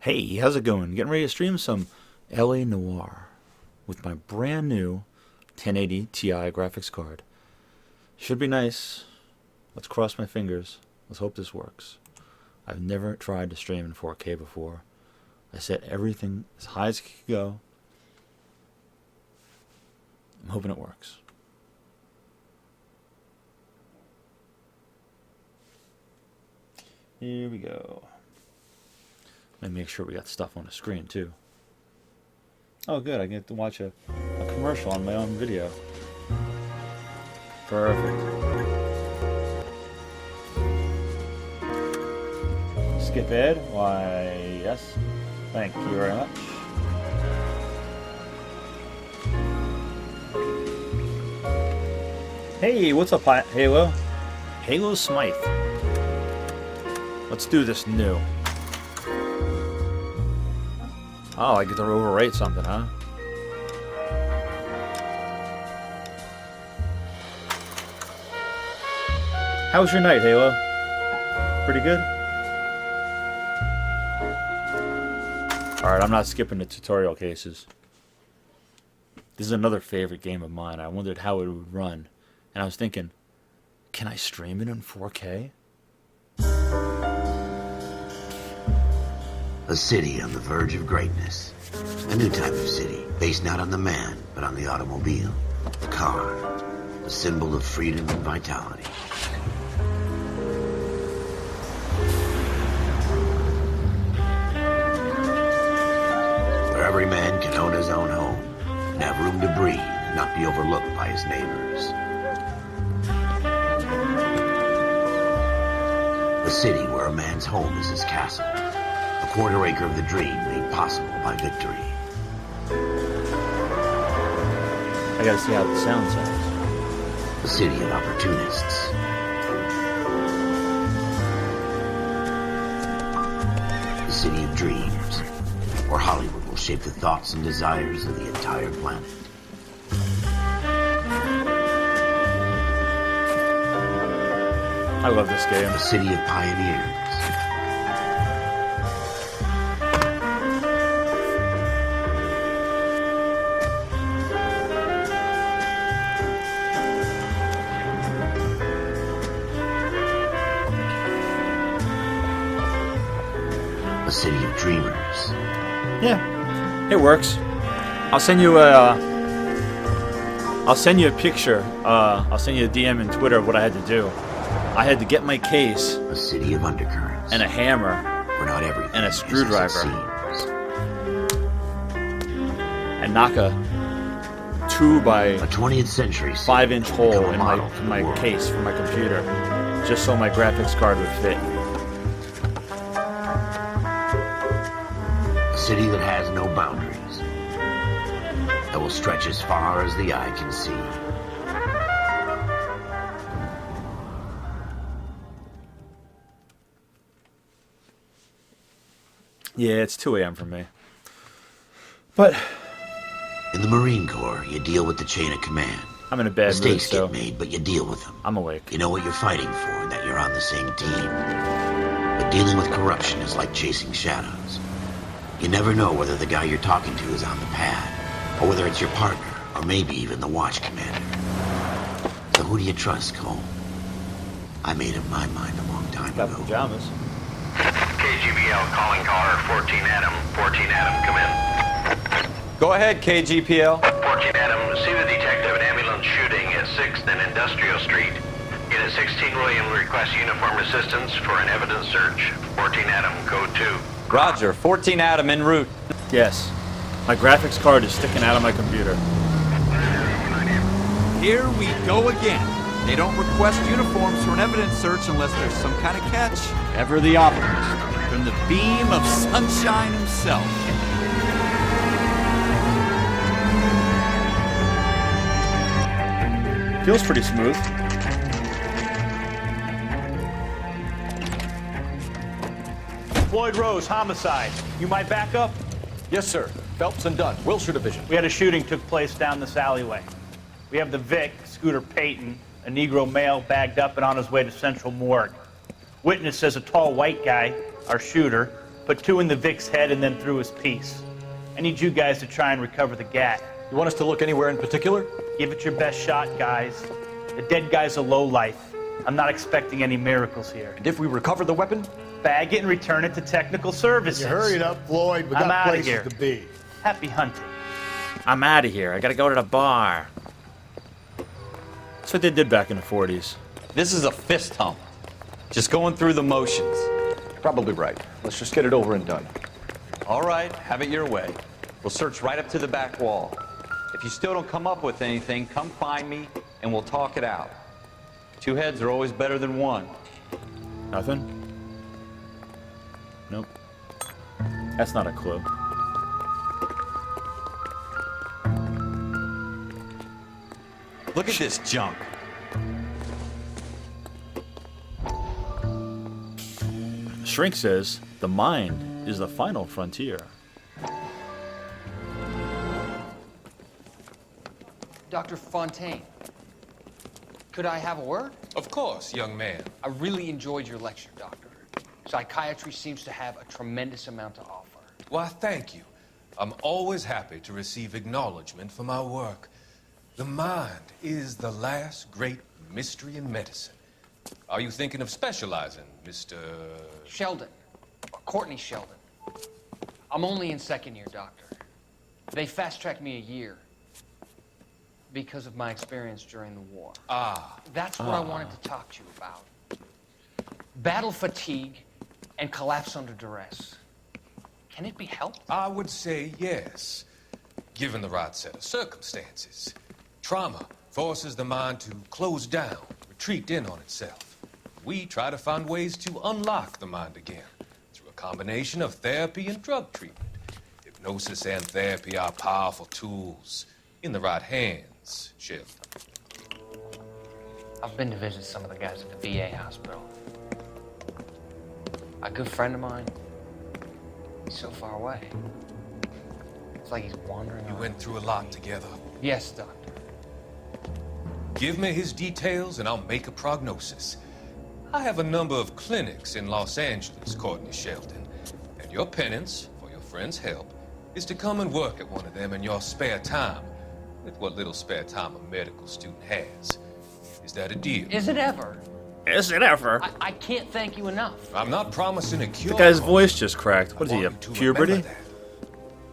Hey, how's it going? Getting ready to stream some LA Noire with my brand new 1080 Ti graphics card. Should be nice. Let's cross my fingers. Let's hope this works. I've never tried to stream in 4K before. I set everything as high as it could go. I'm hoping it works. Here we go. Let me make sure we got stuff on the screen too. Oh good, I get to watch a commercial on my own video. Perfect. Skip ad? Why, yes. Thank you very much. Hey, what's up, Halo? Halo Smythe. Let's do this new. Oh, I get to overrate something, huh? How was your night, Halo? Pretty good? Alright, I'm not skipping the tutorial cases. This is another favorite game of mine. I wondered how it would run. And I was thinking, can I stream it in 4K? A city on the verge of greatness. A new type of city, based not on the man, but on the automobile. The car. The symbol of freedom and vitality. Where every man can own his own home, and have room to breathe, and not be overlooked by his neighbors. A city where a man's home is his castle. A quarter acre of the dream made possible by victory. I gotta see how the sound sounds. A city of opportunists. A city of dreams, where Hollywood will shape the thoughts and desires of the entire planet. I love this game. A city of pioneers. A city of dreamers. Yeah, it works. I'll send you a picture. I'll send you a DM in Twitter of what I had to do. I had to get my case. A city of undercurrents. And a hammer. Where not everything and a screwdriver. And knock a 2 by a 20th century 5-inch hole in my case for my computer, just so my graphics card would fit. A city that has no boundaries, that will stretch as far as the eye can see. Yeah, it's 2 a.m. for me. But in the Marine Corps, you deal with the chain of command. I'm in a bad mood, Mistakes get made, but you deal with them. I'm awake. You know what you're fighting for, and that you're on the same team. But dealing with corruption is like chasing shadows. You never know whether the guy you're talking to is on the pad, or whether it's your partner, or maybe even the watch commander. So who do you trust, Cole? I made up my mind a long time ago. Got pajamas. KGBL calling caller 14 Adam. 14 Adam, come in. Go ahead, KGPL. 14 Adam, see the detective, an ambulance shooting at 6th and Industrial Street. Unit 16 William requests uniform assistance for an evidence search. 14 Adam, code 2. Roger, 14 Adam en route. Yes. My graphics card is sticking out of my computer. Here we go again. They don't request uniforms for an evidence search unless there's some kind of catch. Ever the optimist. From the beam of sunshine himself. Feels pretty smooth. Floyd Rose, homicide. You might back up? Yes, sir. Phelps and Dunn, Wilshire Division. We had a shooting took place down this alleyway. We have the Vic, Scooter Payton, a Negro male bagged up and on his way to Central Morgue. Witness says a tall white guy, our shooter, Put 2 in the Vic's head and then through his piece. I need you guys to try and recover the gat. You want us to look anywhere in particular? Give it your best shot, guys. The dead guy's a lowlife. I'm not expecting any miracles here. And if we recover the weapon? Bag it and return it to technical services. You hurry it up, Floyd. We I'm got outta places here. to be. Happy hunting. I'm out of here. I gotta go to the bar. That's what they did back in the 40s. This is a fist hump. Just going through the motions. You're probably right. Let's just get it over and done. All right, have it your way. We'll search right up to the back wall. If you still don't come up with anything, come find me and we'll talk it out. 2 heads are always better than 1. Nothing? Nope. That's not a clue. Look at this junk. Shrink says, the mind is the final frontier. Dr. Fontaine, could I have a word? Of course, young man. I really enjoyed your lecture, Doctor. Psychiatry seems to have a tremendous amount to offer. Why, thank you. I'm always happy to receive acknowledgement for my work. The mind is the last great mystery in medicine. Are you thinking of specializing, Mr. Sheldon, or Courtney Sheldon. I'm only in 2nd year, Doctor. They fast-tracked me a year because of my experience during the war. That's what I wanted to talk to you about. Battle fatigue and collapse under duress. Can it be helped? I would say yes, given the right set of circumstances. Trauma forces the mind to close down, retreat in on itself. We try to find ways to unlock the mind again through a combination of therapy and drug treatment. Hypnosis and therapy are powerful tools in the right hands, Sheldon. I've been to visit some of the guys at the VA hospital. A good friend of mine, he's so far away. It's like he's wandering You around. went through a lot together. Yes, Doctor. Give me his details and I'll make a prognosis. I have a number of clinics in Los Angeles, Courtney Sheldon, and your penance, for your friend's help, is to come and work at one of them in your spare time, with what little spare time a medical student has. Is that a deal? Is it ever? Is it ever? I can't thank you enough. I'm not promising a cure. The guy's voice just cracked. What is I he, a want you to puberty? remember that.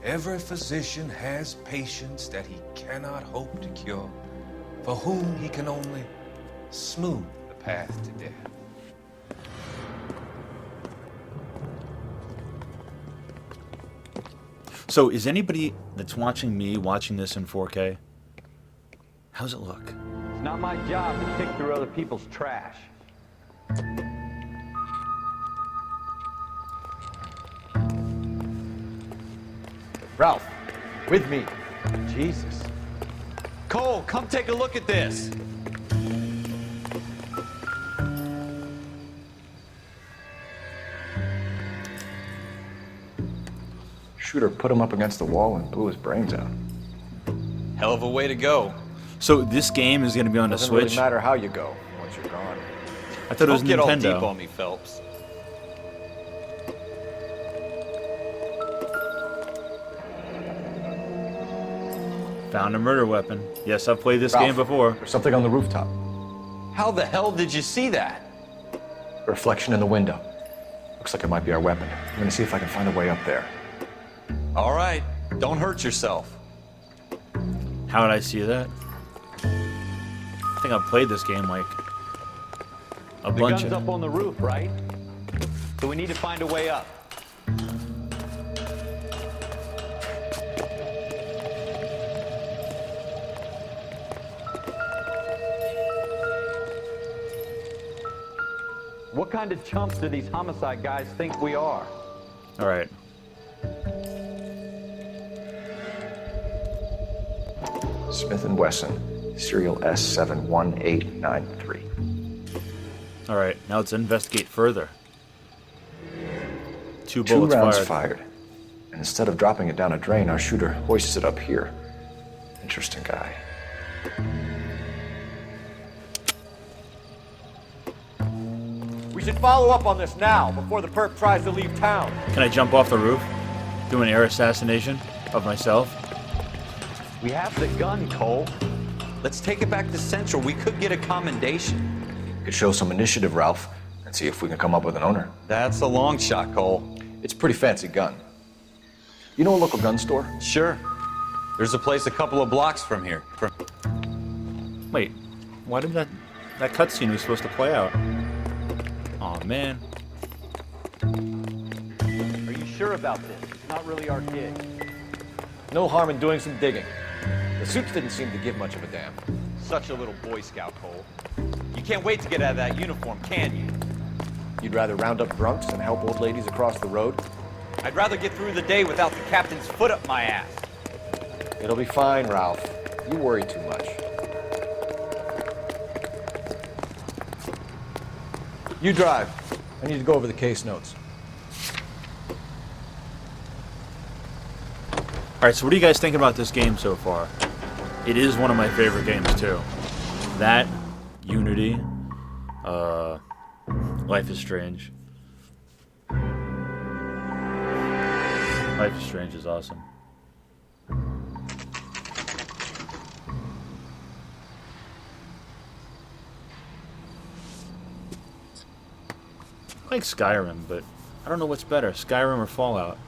Every physician has patients that he cannot hope to cure, for whom he can only smooth the path to death. So is anybody that's watching me watching this in 4K? How's it look? It's not my job to pick through other people's trash. Ralph, with me. Jesus. Cole, come take a look at this. Shooter put him up against the wall and blew his brains out. Hell of a way to go. So this game is going to be on the Doesn't Switch? really matter how you go once you're gone. I thought it was Don't get all Nintendo. deep on me, Phelps. Found a murder weapon. Yes, I've played this Ralph, game before. There's something on the rooftop. How the hell did you see that? A reflection in the window. Looks like it might be our weapon. I'm gonna see if I can find a way up there. All right, don't hurt yourself. How did I see that? I think I've played this game like a The bunch gun's of. up on the roof, right? So we need to find a way up. What kind of chumps do these homicide guys think we are? All right. Smith & Wesson, serial S71893. All right. Now let's investigate further. Two 2 bullets rounds fired. fired. And instead of dropping it down a drain, our shooter hoists it up here. Interesting guy. We should follow up on this now, before the perp tries to leave town. Can I jump off the roof? Do an air assassination of myself? We have the gun, Cole. Let's take it back to Central. We could get a commendation. Could show some initiative, Ralph, and see if we can come up with an owner. That's a long shot, Cole. It's a pretty fancy gun. You know a local gun store? Sure. There's a place a couple of blocks from here. Wait, why did that cutscene was supposed to play out? Aw, man. Are you sure about this? It's not really our gig. No harm in doing some digging. The suits didn't seem to give much of a damn. Such a little Boy Scout, Cole. You can't wait to get out of that uniform, can you? You'd rather round up drunks and help old ladies across the road? I'd rather get through the day without the captain's foot up my ass. It'll be fine, Ralph. You worry too much. You drive. I need to go over the case notes. Alright, so what do you guys think about this game so far? It is one of my favorite games, too. That, Unity, Life is Strange. Life is Strange is awesome. I like Skyrim, but I don't know what's better, Skyrim or Fallout.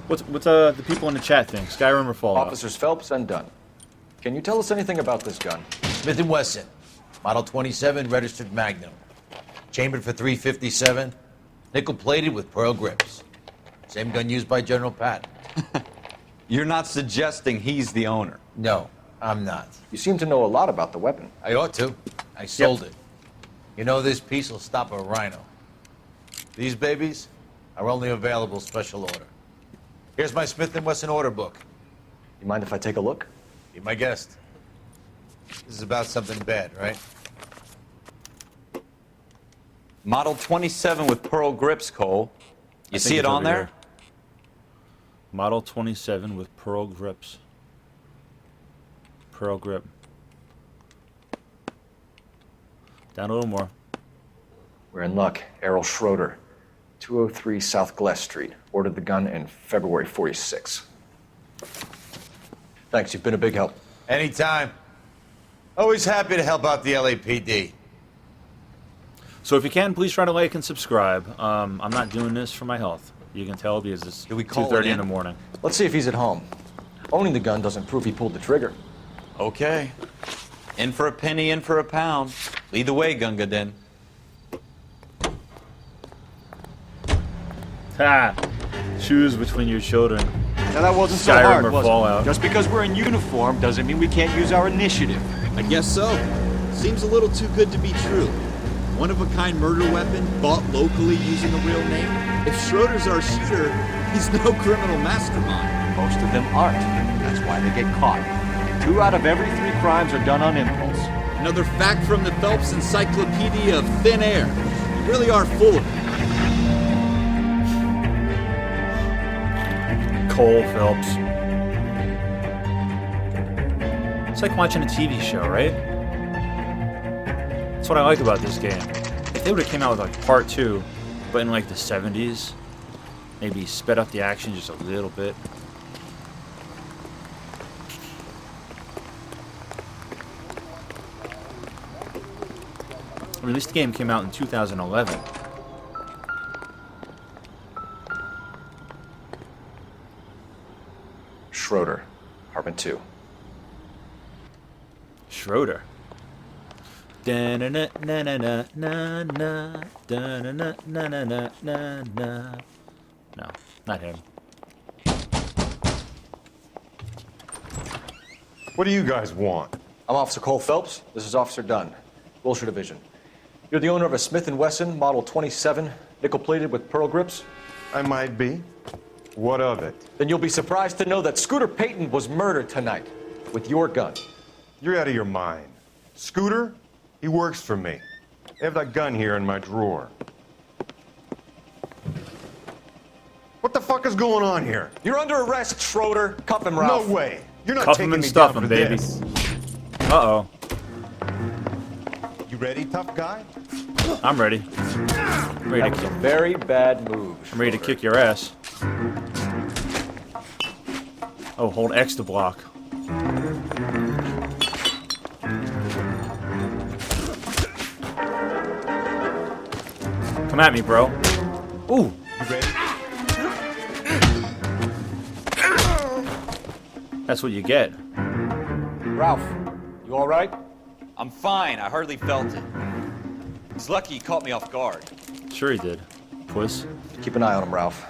What's the people in the chat think? Skyrim or Fallout? Officers Phelps and Dunn. Can you tell us anything about this gun? Smith & Wesson, Model 27, registered Magnum. Chambered for .357, nickel-plated with pearl grips. Same gun used by General Patton. You're not suggesting he's the owner? No, I'm not. You seem to know a lot about the weapon. I ought to. I sold it. You know, this piece will stop a rhino. These babies are only available special order. Here's my Smith & Wesson order book. You mind if I take a look? Be my guest. This is about something bad, right? Model 27 with pearl grips, Cole. You see it on there? Here. Model 27 with pearl grips. Pearl grip. Down a little more. We're in luck. Errol Schroeder, 203 South Glass Street. Ordered the gun in February '46. Thanks, you've been a big help. Anytime. Always happy to help out the LAPD. So if you can, please try to like and subscribe. I'm not doing this for my health. You can tell because it's 2:30 in the morning. Let's see if he's at home. Owning the gun doesn't prove he pulled the trigger. Okay. In for a penny, in for a pound. Lead the way, Gunga Den. Ha! Choose between your children. Now that wasn't so Skyrim hard, or was Fallout. it? Just because we're in uniform doesn't mean we can't use our initiative. I guess so. Seems a little too good to be true. One-of-a-kind murder weapon bought locally using a real name. If Schroeder's our shooter, he's no criminal mastermind. Most of them aren't. That's why they get caught. 2 out of every 3 crimes are done on impulse. Another fact from the Phelps Encyclopedia of Thin Air. You really are full of it. Cole Phelps. It's like watching a TV show, right? That's what I like about this game. If they would have came out with like part 2, but in like the 70s, maybe sped up the action just a little bit. I mean, this game came out in 2011. Schroeder, apartment 2. Schroeder. No, not him. What do you guys want? I'm Officer Cole Phelps. This is Officer Dunn, Wilshire Division. You're the owner of a Smith & Wesson Model 27, nickel-plated with pearl grips? I might be. What of it? Then you'll be surprised to know that Scooter Payton was murdered tonight with your gun. You're out of your mind. Scooter? He works for me. I have that gun here in my drawer. What the fuck is going on here? You're under arrest, Schroeder. Cuff him, Ralph. No way. You're not Cuff taking him and me stuff down him, for baby. this. Uh-oh. You ready, tough guy? I'm ready. That was a very bad move. I'm ready to kick your ass. Oh, hold X to block. Come at me, bro. Ooh. You ready? That's what you get. Ralph, you all right? I'm fine. I hardly felt it. He's lucky he caught me off guard. Sure he did. Puss. Keep an eye on him, Ralph.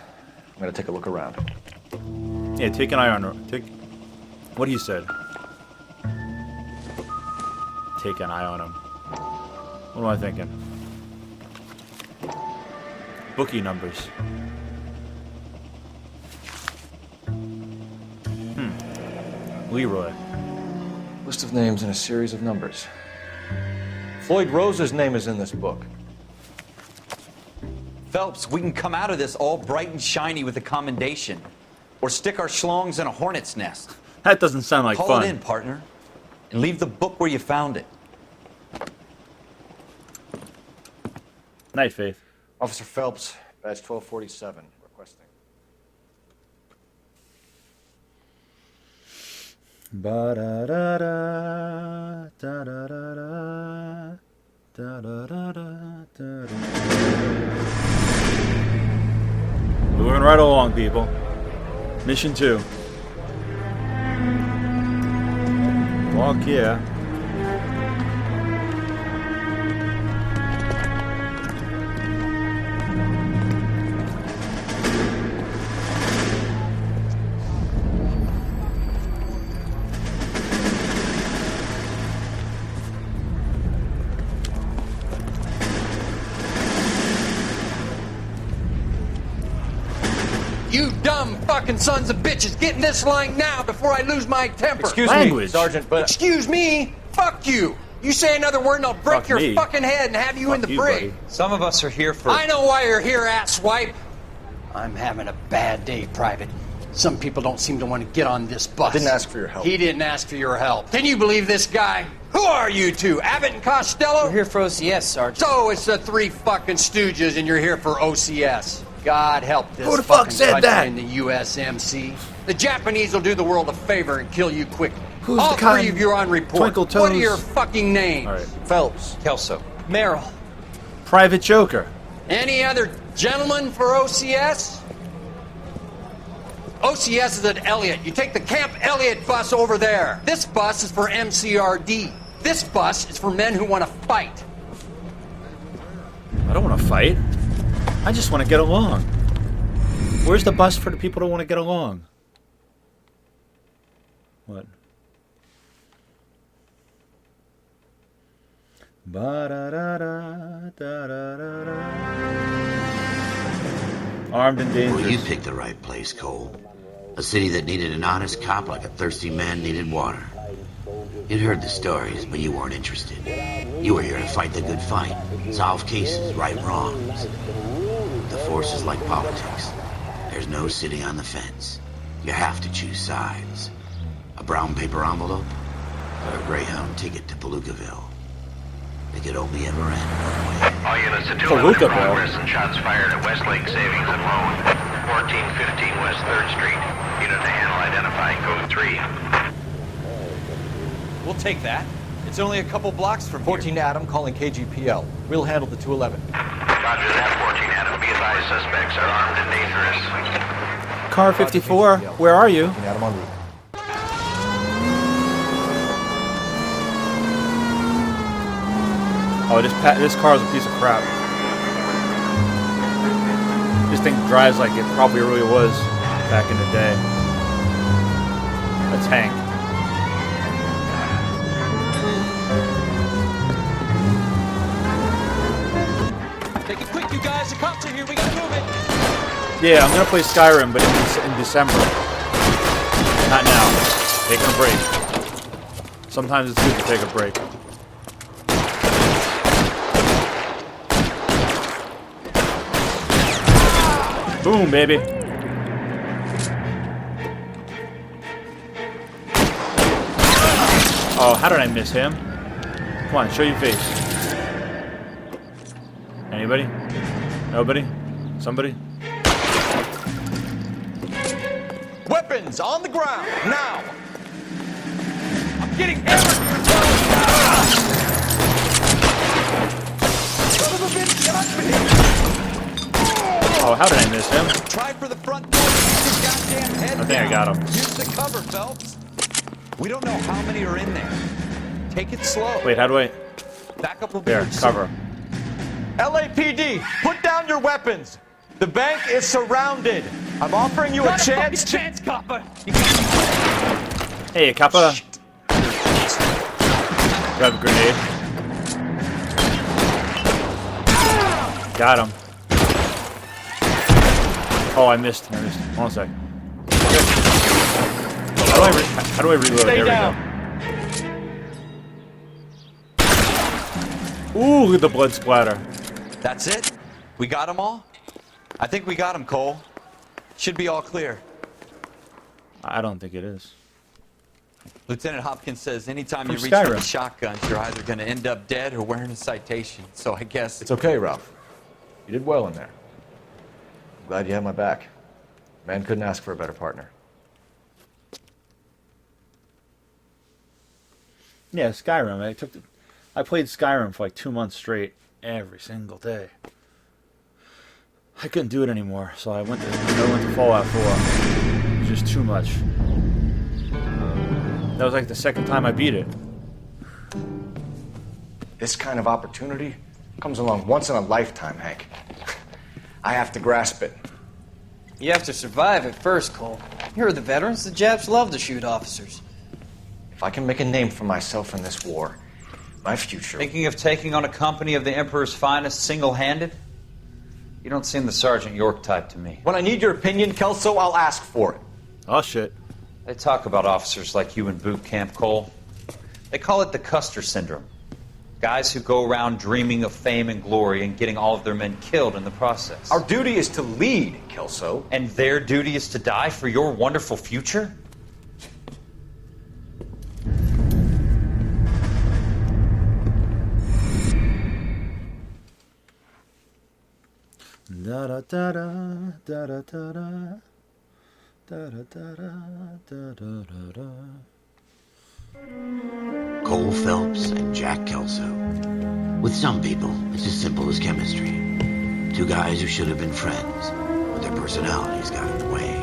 I'm gonna take a look around. Yeah, take an eye on her. What he said. Take an eye on him. What am I thinking? Bookie numbers. Leroy. List of names and a series of numbers. Floyd Rose's name is in this book. Phelps, we can come out of this all bright and shiny with a commendation. Or stick our schlongs in a hornet's nest. That doesn't sound like Call fun. it in, partner. And leave the book where you found it. Night, Faith. Officer Phelps, badge 1247, requesting. Ba-da-da-da, da-da-da-da, da-da-da-da, da-da. Moving right along, people. Mission 2. Walk, yeah. You dumb fucking sons of bitches, get in this line now before I lose my temper. Excuse me, Sergeant, but... Excuse me? Fuck you. You say another word and I'll break Fuck your me. fucking head and have you in the brig. Buddy. Some of us are here for... I know why you're here, asswipe. I'm having a bad day, Private. Some people don't seem to want to get on this bus. Didn't ask for your help. He didn't ask for your help. Can you believe this guy? Who are you two? Abbott and Costello? We're here for OCS, Sergeant. So it's the three fucking stooges and you're here for OCS. God help this Who the fuck fucking said country that? in the USMC. The Japanese will do the world a favor and kill you quickly. Who's All the kind? three of you are on report. Twinkle What are toes? your fucking names? All right. Phelps. Kelso. Merrill. Private Joker. Any other gentlemen for OCS? OCS is at Elliott. You take the Camp Elliott bus over there. This bus is for MCRD. This bus is for men who want to fight. I don't want to fight. I just want to get along. Where's the bus for the people who want to get along? What? Ba-da-da-da, da-da-da-da. Armed and dangerous. Well, you picked the right place, Cole. A city that needed an honest cop like a thirsty man needed water. You'd heard the stories, but you weren't interested. You were here to fight the good fight, solve cases, right wrongs. The force is like politics. There's no sitting on the fence. You have to choose sides. A brown paper envelope or a Greyhound ticket to Palookaville. It could only ever end one way. All units to 211 progress and shots fired at Westlake Savings and Loan, 1415 West 3rd Street. Unit to handle identifying code 3. We'll take that. It's only a couple blocks from 14 here. Adam calling KGPL. We'll handle the 211. Roger that, 14 Adam. Be advised, suspects are armed and dangerous. Car 54, where are you? 14 Adam en route. Oh, this car is a piece of crap. This thing drives like it probably really was back in the day. A tank. Take it quick, you guys. The cops are here. We gotta move it. Yeah, I'm gonna play Skyrim, but in December. Not now. Taking a break. Sometimes it's good to take a break. Boom, baby. Oh, how did I miss him? Come on, show your face. Anybody? Nobody? Somebody? Weapons on the ground, now! I'm getting hammered! Oh, how did I miss him? Try for the front door. Keep your goddamn head I think I got him. Use the cover, Phelps. We don't know how many are in there. Take it slow. Wait, how do I... Backup will be There, here soon. cover. LAPD, put down your weapons. The bank is surrounded. I'm offering you a chance to... chance, copper. Hey, Kappa. Grab a grenade. Got him. Oh, I missed. Hold on a sec. How do I reload? Stay There down. we go. Ooh, look at the blood splatter. That's it? We got them all? I think we got them, Cole. Should be all clear. I don't think it is. Lieutenant Hopkins says anytime From you reach for the Skyrim. shotguns, you're either going to end up dead or wearing a citation. So I guess... It's okay, Ralph. You did well in there. I'm glad you had my back. Man couldn't ask for a better partner. Yeah, Skyrim. I played Skyrim for like 2 months straight, every single day. I couldn't do it anymore, so I went to Fallout 4. It was just too much. That was like the second time I beat it. This kind of opportunity comes along once in a lifetime, Hank. I have to grasp it. You have to survive it first, Cole. Here are the veterans. The Japs love to shoot officers. If I can make a name for myself in this war, my future... Thinking of taking on a company of the Emperor's finest single-handed? You don't seem the Sergeant York type to me. When I need your opinion, Kelso, I'll ask for it. Oh, shit. They talk about officers like you in boot camp, Cole. They call it the Custer Syndrome. Guys who go around dreaming of fame and glory and getting all of their men killed in the process. Our duty is to lead, Kelso. And their duty is to die for your wonderful future? Da da da da da da da da da da da da da. Cole Phelps and Jack Kelso. With some people, it's as simple as chemistry. Two guys who should have been friends, but their personalities got in the way.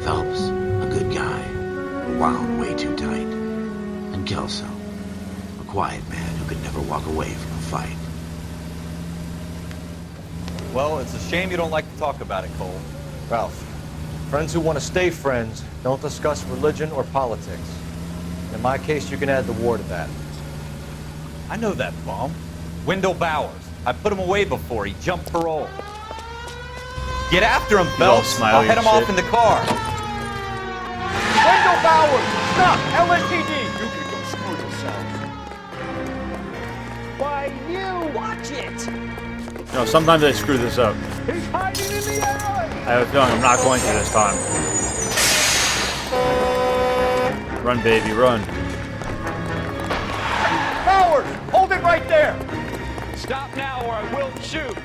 Phelps, a good guy, but wound way too tight. And Kelso, a quiet man who could never walk away from a fight. Well, it's a shame you don't like to talk about it, Cole. Ralph, friends who want to stay friends don't discuss religion or politics. In my case, you can add the war to that. I know that bum. Wendell Bowers. I put him away before. He jumped parole. Get after him, Phelps. I'll head him off in the car. Wendell Bowers! Stop! LAPD! You can go screw yourselves. Why, you! Watch it! No, sometimes I screw this up. He's hiding in the alley! I have a feeling I'm not going to this time. Run, baby, run. Bowers! Hold it right there! Stop now or I will shoot!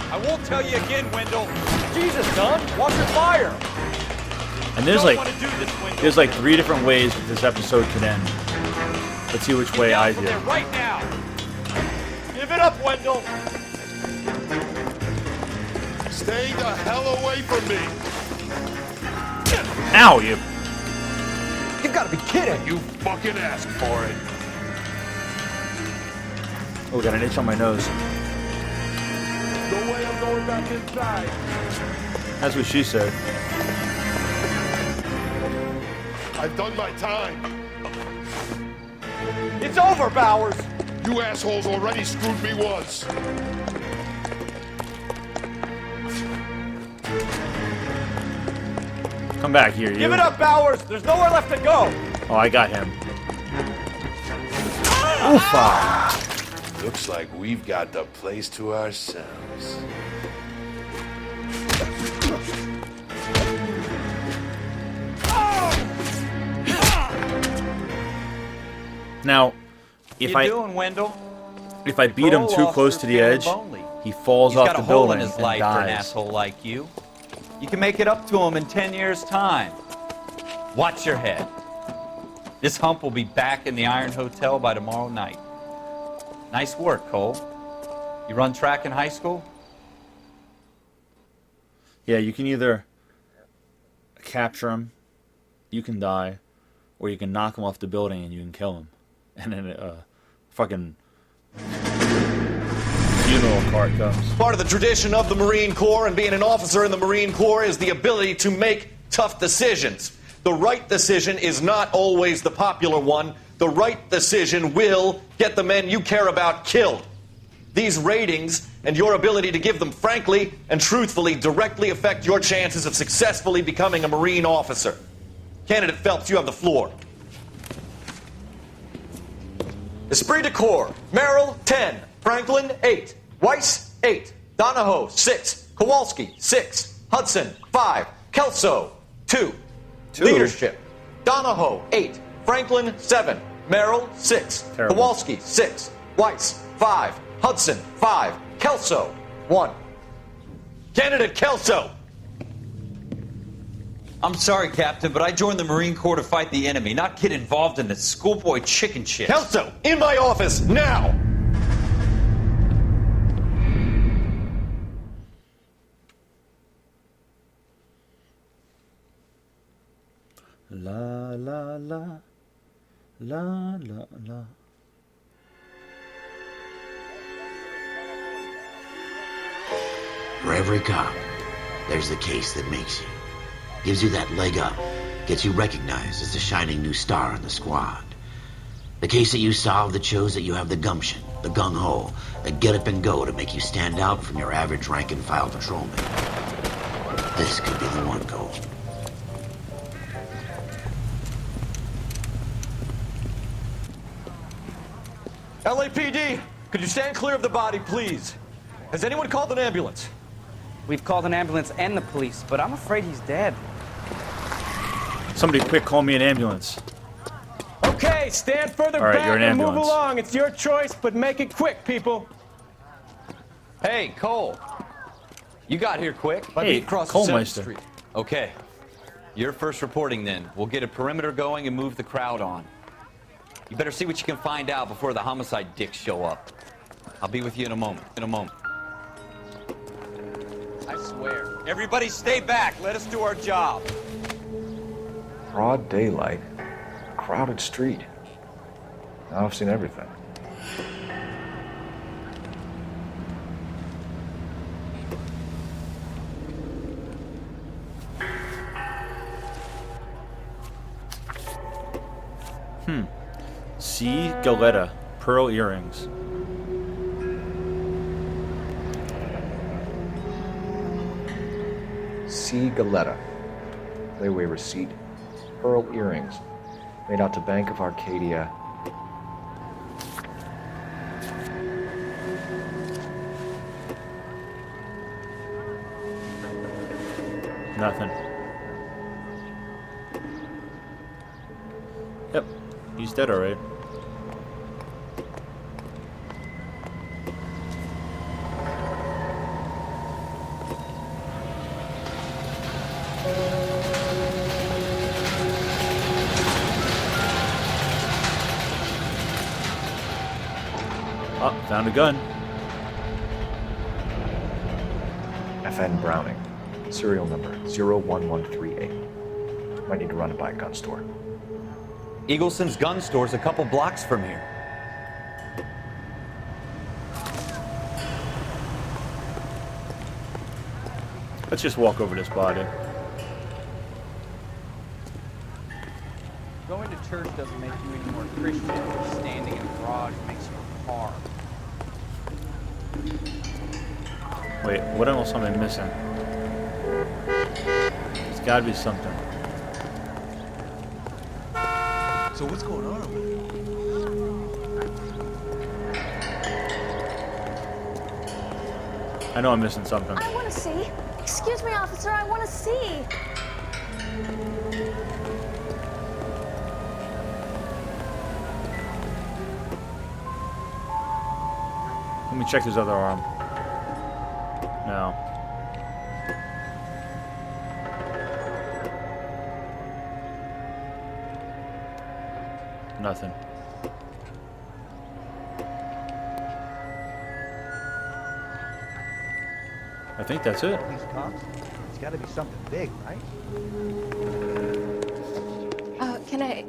I won't tell you again, Wendell. Jesus, son! Watch your fire! And there's like 3 different ways that this episode could end. Let's see which way I did. Right now! Give it up, Wendell! Stay the hell away from me! Ow, you! You've got to be kidding! You fucking asked for it! Oh, got an itch on my nose. No way I'm going back inside! That's what she said. I've done my time! It's over, Bowers! You assholes already screwed me once! Come back here, you. Give it up, Bowers! There's nowhere left to go! Oh, I got him. Oofa! Looks like we've got the place to ourselves. Now, if you doing, Wendell? If I beat him too close to the edge, he falls off the building He's got a hole in his and life for an dies. asshole like you. You can make it up to him in 10 years' time. Watch your head. This hump will be back in the Iron Hotel by tomorrow night. Nice work, Cole. You run track in high school? Yeah, you can either capture him, you can die, or you can knock him off the building and you can kill him. And then fucking funeral cart comes. Part of the tradition of the Marine Corps and being an officer in the Marine Corps is the ability to make tough decisions. The right decision is not always the popular one. The right decision will get the men you care about killed. These ratings and your ability to give them frankly and truthfully directly affect your chances of successfully becoming a Marine officer. Candidate Phelps, you have the floor. Esprit de Corps, Merrill, 10. Franklin, 8. Weiss, 8. Donahoe, 6. Kowalski, 6. Hudson, 5. Kelso, 2. Leadership, Donahoe, 8. Franklin, 7. Merrill, 6. Terrible. Kowalski, 6. Weiss, 5. Hudson, 5. Kelso, 1. Candidate Kelso. I'm sorry, Captain, but I joined the Marine Corps to fight the enemy, not get involved in this schoolboy chicken shit. Kelso, in my office, now! La la la, la la la. For every cop, there's the case that makes you. Gives you that leg up. Gets you recognized as the shining new star in the squad. The case that you solve that shows that you have the gumption, the gung-ho, the get up and go to make you stand out from your average rank-and-file patrolman. This could be the one, Cole. LAPD, could you stand clear of the body, please? Has anyone called an ambulance? We've called an ambulance and the police, but I'm afraid he's dead. Somebody quick call me an ambulance. Okay, stand further All right, back you're an and move ambulance. along. It's your choice, but make it quick, people. Hey, Cole. You got here quick. Hey, Colemeister. Okay. You're first reporting then. We'll get a perimeter going and move the crowd on. You better see what you can find out before the homicide dicks show up. I'll be with you in a moment. I swear. Everybody stay back. Let us do our job. Broad daylight, crowded street. Now I've seen everything. C. Galetta, pearl earrings. C. Galetta. Layaway receipt. Pearl earrings. Made out to Bank of Arcadia. Nothing. Yep, he's dead alright. Oh, found a gun. FN Browning. Serial number 01138. Might need to run it by a gun store. Eagleson's gun store's a couple blocks from here. Let's just walk over this body. Going to church doesn't make you any more Christian. Standing in a garage makes you a car. Wait, what else am I missing? There's gotta be something. So what's going on over there? I know I'm missing something. I want to see. Excuse me, officer, I want to see. Let me check his other arm. No. Nothing. I think that's it. These cops? It's got to be something big, right? Can I...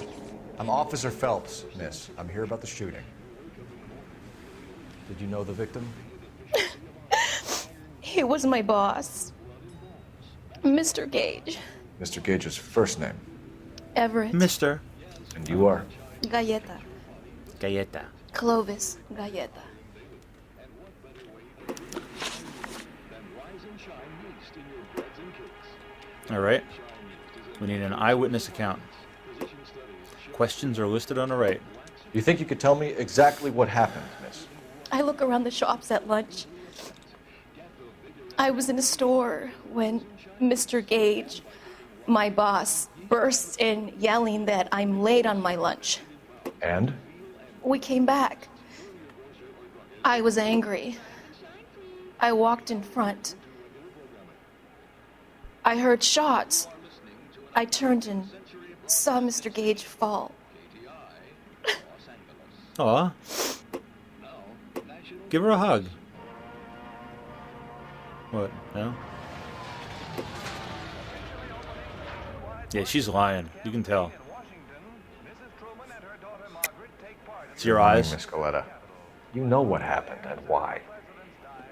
I'm Officer Phelps, miss. I'm here about the shooting. Did you know the victim? He was my boss. Mr. Gage. Mr. Gage's first name. Everett. Mr. And you are? Galleta. Galleta. Clovis Galleta. All right. We need an eyewitness account. Questions are listed on the right. You think you could tell me exactly what happened, miss? I look around the shops at lunch. I was in a store when Mr. Gage, my boss, bursts in yelling that I'm late on my lunch. And? We came back. I was angry. I walked in front. I heard shots. I turned and saw Mr. Gage fall. Aw. Give her a hug. What? No? Yeah, she's lying. You can tell. It's your eyes. Miss Coletta. You know what happened and why.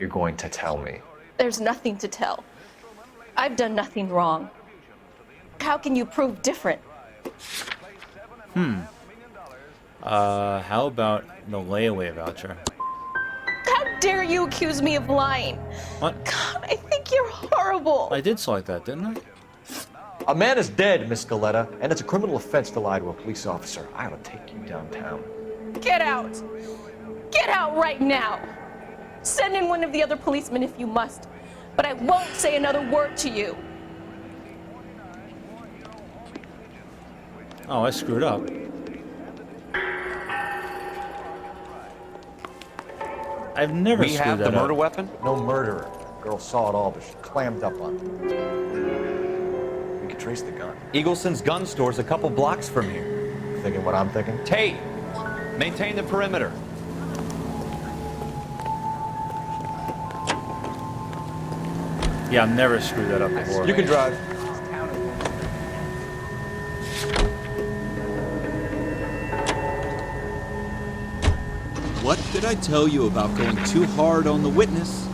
You're going to tell me. There's nothing to tell. I've done nothing wrong. How can you prove different? How about the layaway voucher? How dare you accuse me of lying? What? God, I think you're horrible. I did select that, didn't I? A man is dead, Miss Coletta, and it's a criminal offense to lie to a police officer. I ought to take you downtown. Get out! Get out right now! Send in one of the other policemen if you must, but I won't say another word to you. Oh, I screwed up. I've never We screwed have that the murder up. weapon? No murderer. Girl saw it all, but she clammed up on it. We could trace the gun. Eagleson's gun store's a couple blocks from here. Thinking what I'm thinking? Tate, maintain the perimeter. Yeah, I've never screwed that up before. You can drive. What did I tell you about going too hard on the witness?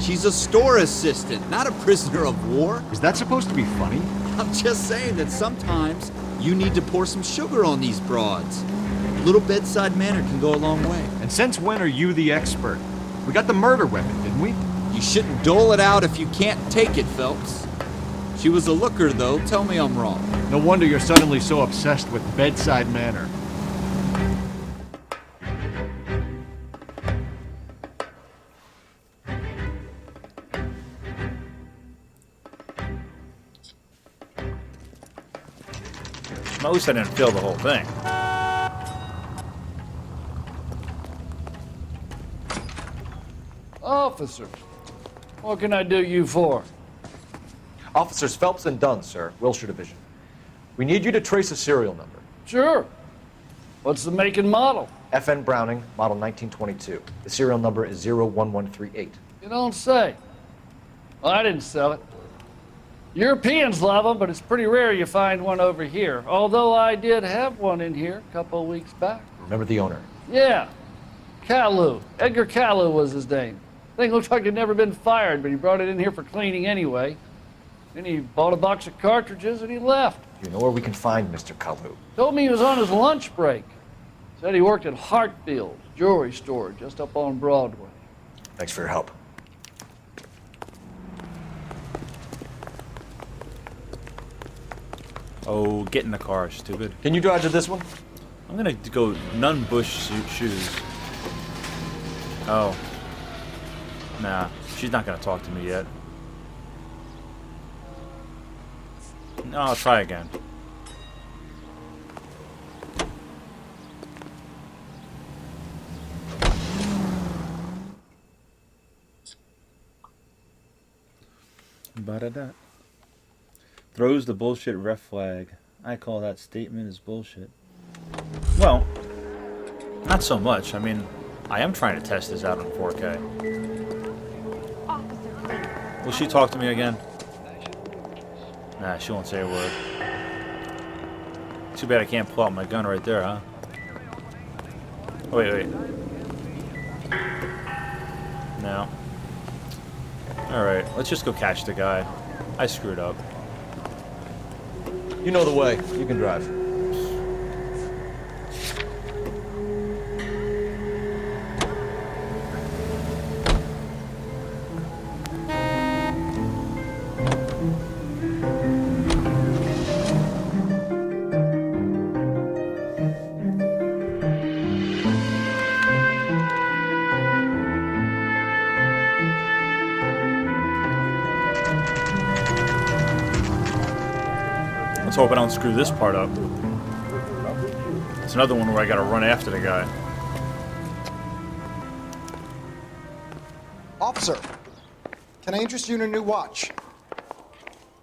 She's a store assistant, not a prisoner of war. Is that supposed to be funny? I'm just saying that sometimes you need to pour some sugar on these broads. A little bedside manner can go a long way. And since when are you the expert? We got the murder weapon, didn't we? You shouldn't dole it out if you can't take it, Phelps. She was a looker, though. Tell me I'm wrong. No wonder you're suddenly so obsessed with bedside manner. At least I didn't feel the whole thing. Officer, what can I do you for? Officers Phelps and Dunn, sir, Wilshire Division. We need you to trace a serial number. Sure. What's the make and model? FN Browning, model 1922. The serial number is 01138. You don't say. Well, I didn't sell it. Europeans love them, but it's pretty rare you find one over here. Although I did have one in here a couple of weeks back. Remember the owner? Yeah. Caillou. Edgar Caillou was his name. Thing looks like it'd never been fired, but he brought it in here for cleaning anyway. Then he bought a box of cartridges and he left. You know where we can find Mr. Caillou? Told me he was on his lunch break. Said he worked at Hartfield's jewelry store just up on Broadway. Thanks for your help. Oh, get in the car, stupid. Can you drive to this one? I'm gonna go none bush shoes. Oh. Nah, she's not gonna talk to me yet. No, I'll try again. Ba-da-da. Throws the bullshit ref flag. I call that statement as bullshit. Well, not so much. I mean, I am trying to test this out on 4K. Will she talk to me again? Nah, she won't say a word. Too bad I can't pull out my gun right there, huh? Oh, wait. No. Alright, let's just go catch the guy. I screwed up. You know the way. You can drive. Let's hope I don't screw this part up. It's another one where I gotta run after the guy. Officer, can I interest you in a new watch?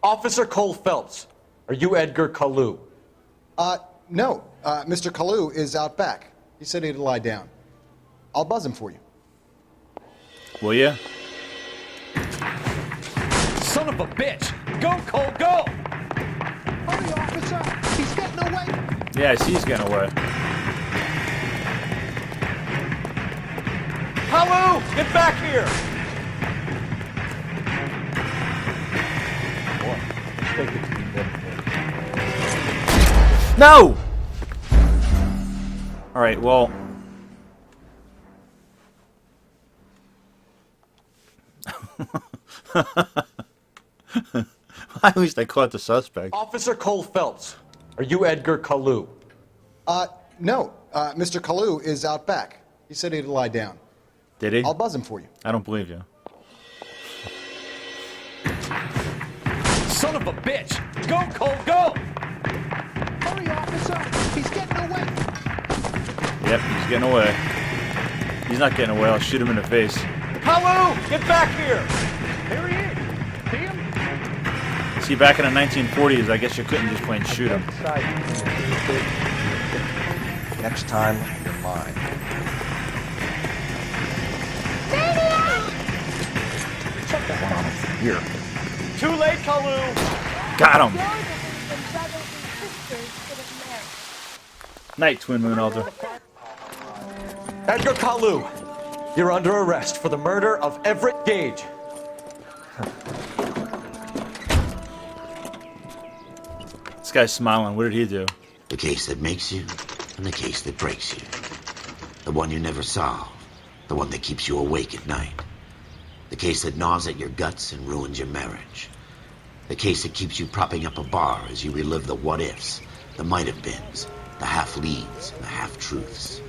Officer Cole Phelps, are you Edgar Kalu? No. Mr. Kalu is out back. He said he'd lie down. I'll buzz him for you. Will ya? Son of a bitch! Go, Cole, go! Hurry, officer! He's getting away! Yeah, I see he's getting away. Kalu, get back here! No! Alright, well. At least I caught the suspect. Officer Cole Phelps, are you Edgar Kalu? No. Mr. Kalu is out back. He said he'd lie down. Did he? I'll buzz him for you. I don't believe you. Son of a bitch! Go, Cole, go! Hurry, officer! He's getting away! Yep, he's getting away. He's not getting away. I'll shoot him in the face. Kalu, get back here! Here he is! See him? See, back in the 1940s, I guess you couldn't just plain shoot him. Next time, you're mine. Something went on from here. Too late, Kalu! Got him! Night, Twin Moon Elder. Edgar Kalu, you're under arrest for the murder of Everett Gage. This guy's smiling. What did he do? The case that makes you and the case that breaks you. The one you never solve. The one that keeps you awake at night. The case that gnaws at your guts and ruins your marriage. The case that keeps you propping up a bar as you relive the what-ifs, the might-have-beens, the half-leads, and the half-truths.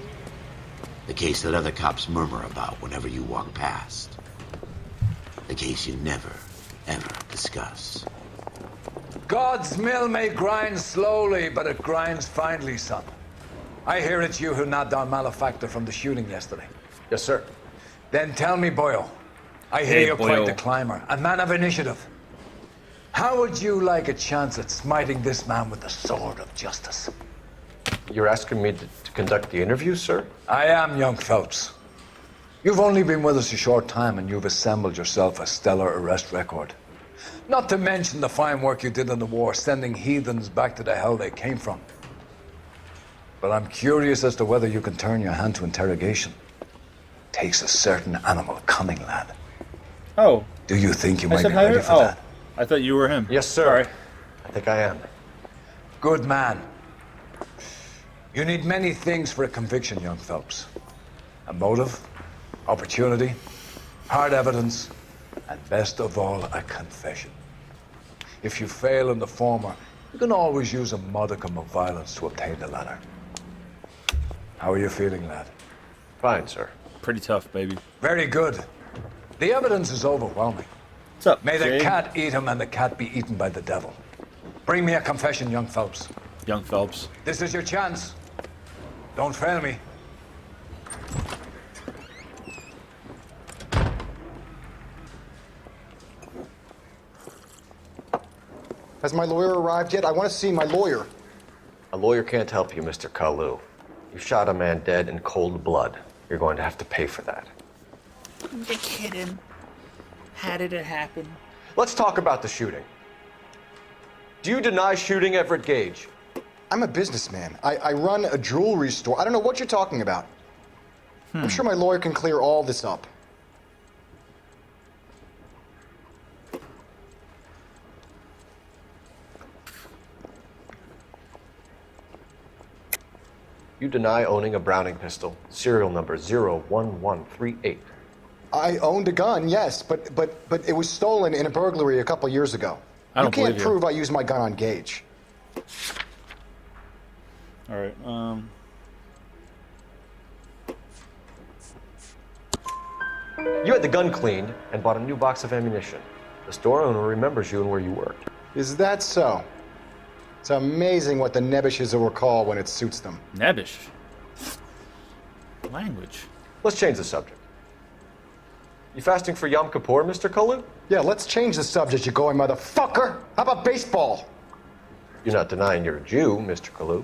The case that other cops murmur about whenever you walk past. The case you never, ever discuss. God's mill may grind slowly, but it grinds finely, son. I hear it's you who nabbed our malefactor from the shooting yesterday. Yes, sir. Then tell me, Boyle. I hear you're quite the climber, a man of initiative. How would you like a chance at smiting this man with the sword of justice? You're asking me to conduct the interview, sir? I am, young Phelps. You've only been with us a short time, and you've assembled yourself a stellar arrest record. Not to mention the fine work you did in the war, sending heathens back to the hell they came from. But I'm curious as to whether you can turn your hand to interrogation. Takes a certain animal cunning, lad. Oh. Do you think you might said be hi. ready for Oh, that? I thought you were him. Yes, sir. Sorry. I think I am. Good man. You need many things for a conviction, young Phelps. A motive, opportunity, hard evidence, and best of all, a confession. If you fail in the former, you can always use a modicum of violence to obtain the latter. How are you feeling, lad? Fine, sir. Pretty tough, baby. Very good. The evidence is overwhelming. What's up, May the Jay? cat eat him and the cat be eaten by the devil. Bring me a confession, young Phelps. Young Phelps. This is your chance. Don't fail me. Has my lawyer arrived yet? I want to see my lawyer. A lawyer can't help you, Mr. Kalu. You shot a man dead in cold blood. You're going to have to pay for that. You're kidding. How did it happen? Let's talk about the shooting. Do you deny shooting Everett Gage? I'm a businessman. I run a jewelry store. I don't know what you're talking about. I'm sure my lawyer can clear all this up. You deny owning a Browning pistol, serial number 01138. I owned a gun, yes, but it was stolen in a burglary a couple years ago. I don't you can't believe you. prove I used my gun on Gage. All right. You had the gun cleaned and bought a new box of ammunition. The store owner remembers you and where you worked. Is that so? It's amazing what the nebbishes will recall when it suits them. Nebbish. Language. Let's change the subject. You fasting for Yom Kippur, Mr. Kalu? Yeah, let's change the subject, you going motherfucker. How about baseball? You're not denying you're a Jew, Mr. Kalu.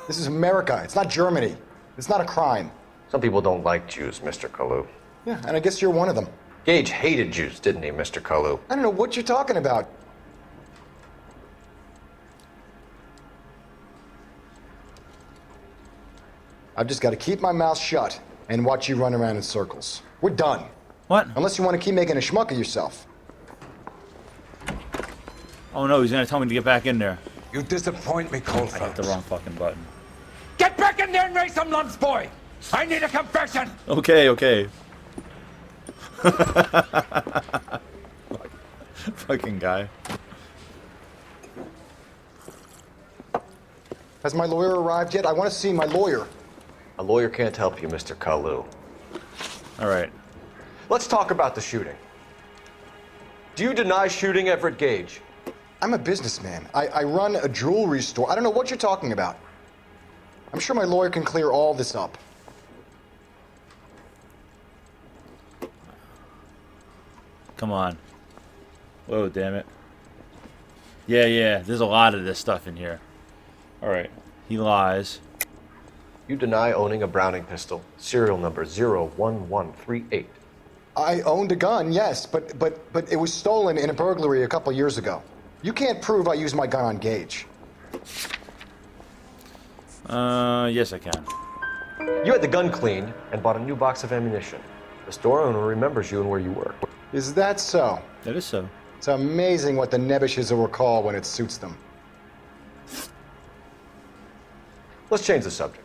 This is America. It's not Germany. It's not a crime. Some people don't like Jews, Mr. Kalu. Yeah, and I guess you're one of them. Gage hated Jews, didn't he, Mr. Kalu? I don't know what you're talking about. I've just got to keep my mouth shut and watch you run around in circles. We're done. What? Unless you want to keep making a schmuck of yourself. Oh no, he's gonna tell me to get back in there. You disappoint me, Cole I hit the wrong fucking button. Get back in there and raise some lumps, boy! I need a confession! Okay, okay. Fucking guy. Has my lawyer arrived yet? I want to see my lawyer. A lawyer can't help you, Mr. Kalu. All right. Let's talk about the shooting. Do you deny shooting Everett Gage? I'm a businessman. I run a jewelry store. I don't know what you're talking about. I'm sure my lawyer can clear all this up. Come on. Whoa, damn it. Yeah, there's a lot of this stuff in here. All right. He lies. You deny owning a Browning pistol, serial number 01138. I owned a gun, yes, but it was stolen in a burglary a couple years ago. You can't prove I used my gun on Gage. Yes I can. You had the gun cleaned and bought a new box of ammunition. The store owner remembers you and where you worked. Is that so? That is so. It's amazing what the nebbishes will recall when it suits them. Let's change the subject.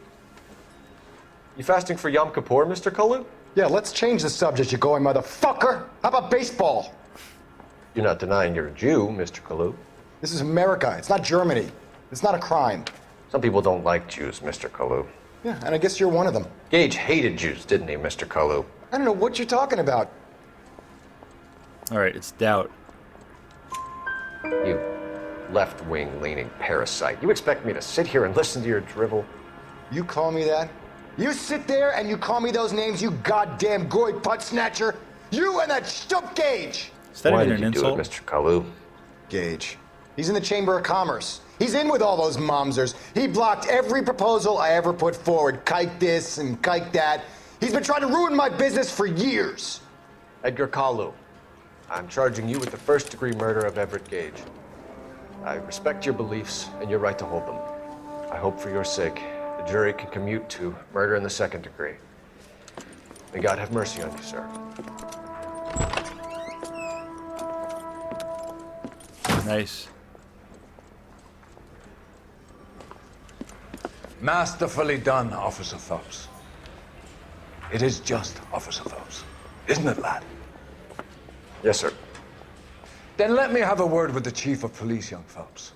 You fasting for Yom Kippur, Mr. Kalu? Yeah, let's change the subject, you going motherfucker. How about baseball? You're not denying you're a Jew, Mr. Kalu. This is America. It's not Germany. It's not a crime. Some people don't like Jews, Mr. Kalu. Yeah, and I guess you're one of them. Gage hated Jews, didn't he, Mr. Kalu? I don't know what you're talking about. All right, it's doubt. You left-wing leaning parasite. You expect me to sit here and listen to your drivel? You call me that? You sit there and you call me those names, you goddamn goy putt snatcher? You and that stump Gage! Is that Why even did an you insult? do it, Mr. Kalu? Gage. He's in the Chamber of Commerce. He's in with all those momsers. He blocked every proposal I ever put forward. Kike this and kike that. He's been trying to ruin my business for years. Edgar Kalu, I'm charging you with the first-degree murder of Everett Gage. I respect your beliefs and your right to hold them. I hope for your sake the jury can commute to murder in the second degree. May God have mercy on you, sir. Nice. Masterfully done, Officer Phelps. It is just Officer Phelps. Isn't it, lad? Yes, sir. Then let me have a word with the Chief of Police, young Phelps.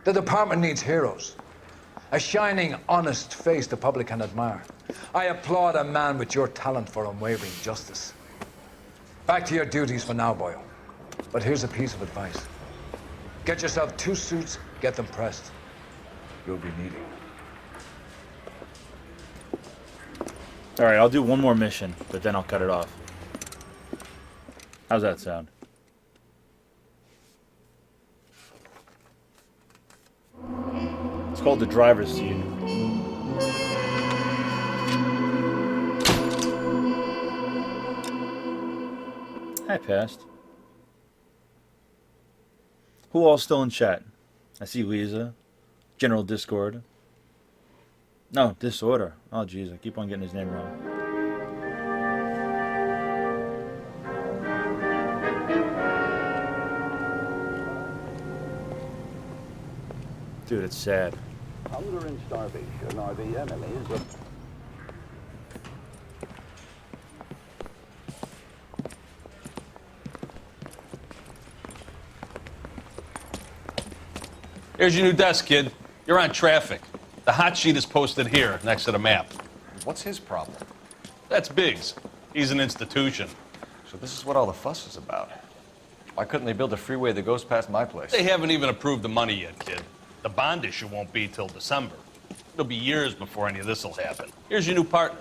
The department needs heroes. A shining, honest face the public can admire. I applaud a man with your talent for unwavering justice. Back to your duties for now, Boyle. But here's a piece of advice. Get yourself 2 suits, get them pressed. You'll be needing. All right, I'll do one more mission, but then I'll cut it off. How's that sound? called the driver's seat. I passed. Who all still in chat? I see Lisa. General Discord. No, Disorder. Oh, jeez, I keep on getting his name wrong. Dude, it's sad. Hunger and starvation are the enemies of... Here's your new desk, kid. You're on traffic. The hot sheet is posted here, next to the map. What's his problem? That's Biggs. He's an institution. So this is what all the fuss is about. Why couldn't they build a freeway that goes past my place? They haven't even approved the money yet, kid. The bond issue won't be till December. It'll be years before any of this will happen. Here's your new partner,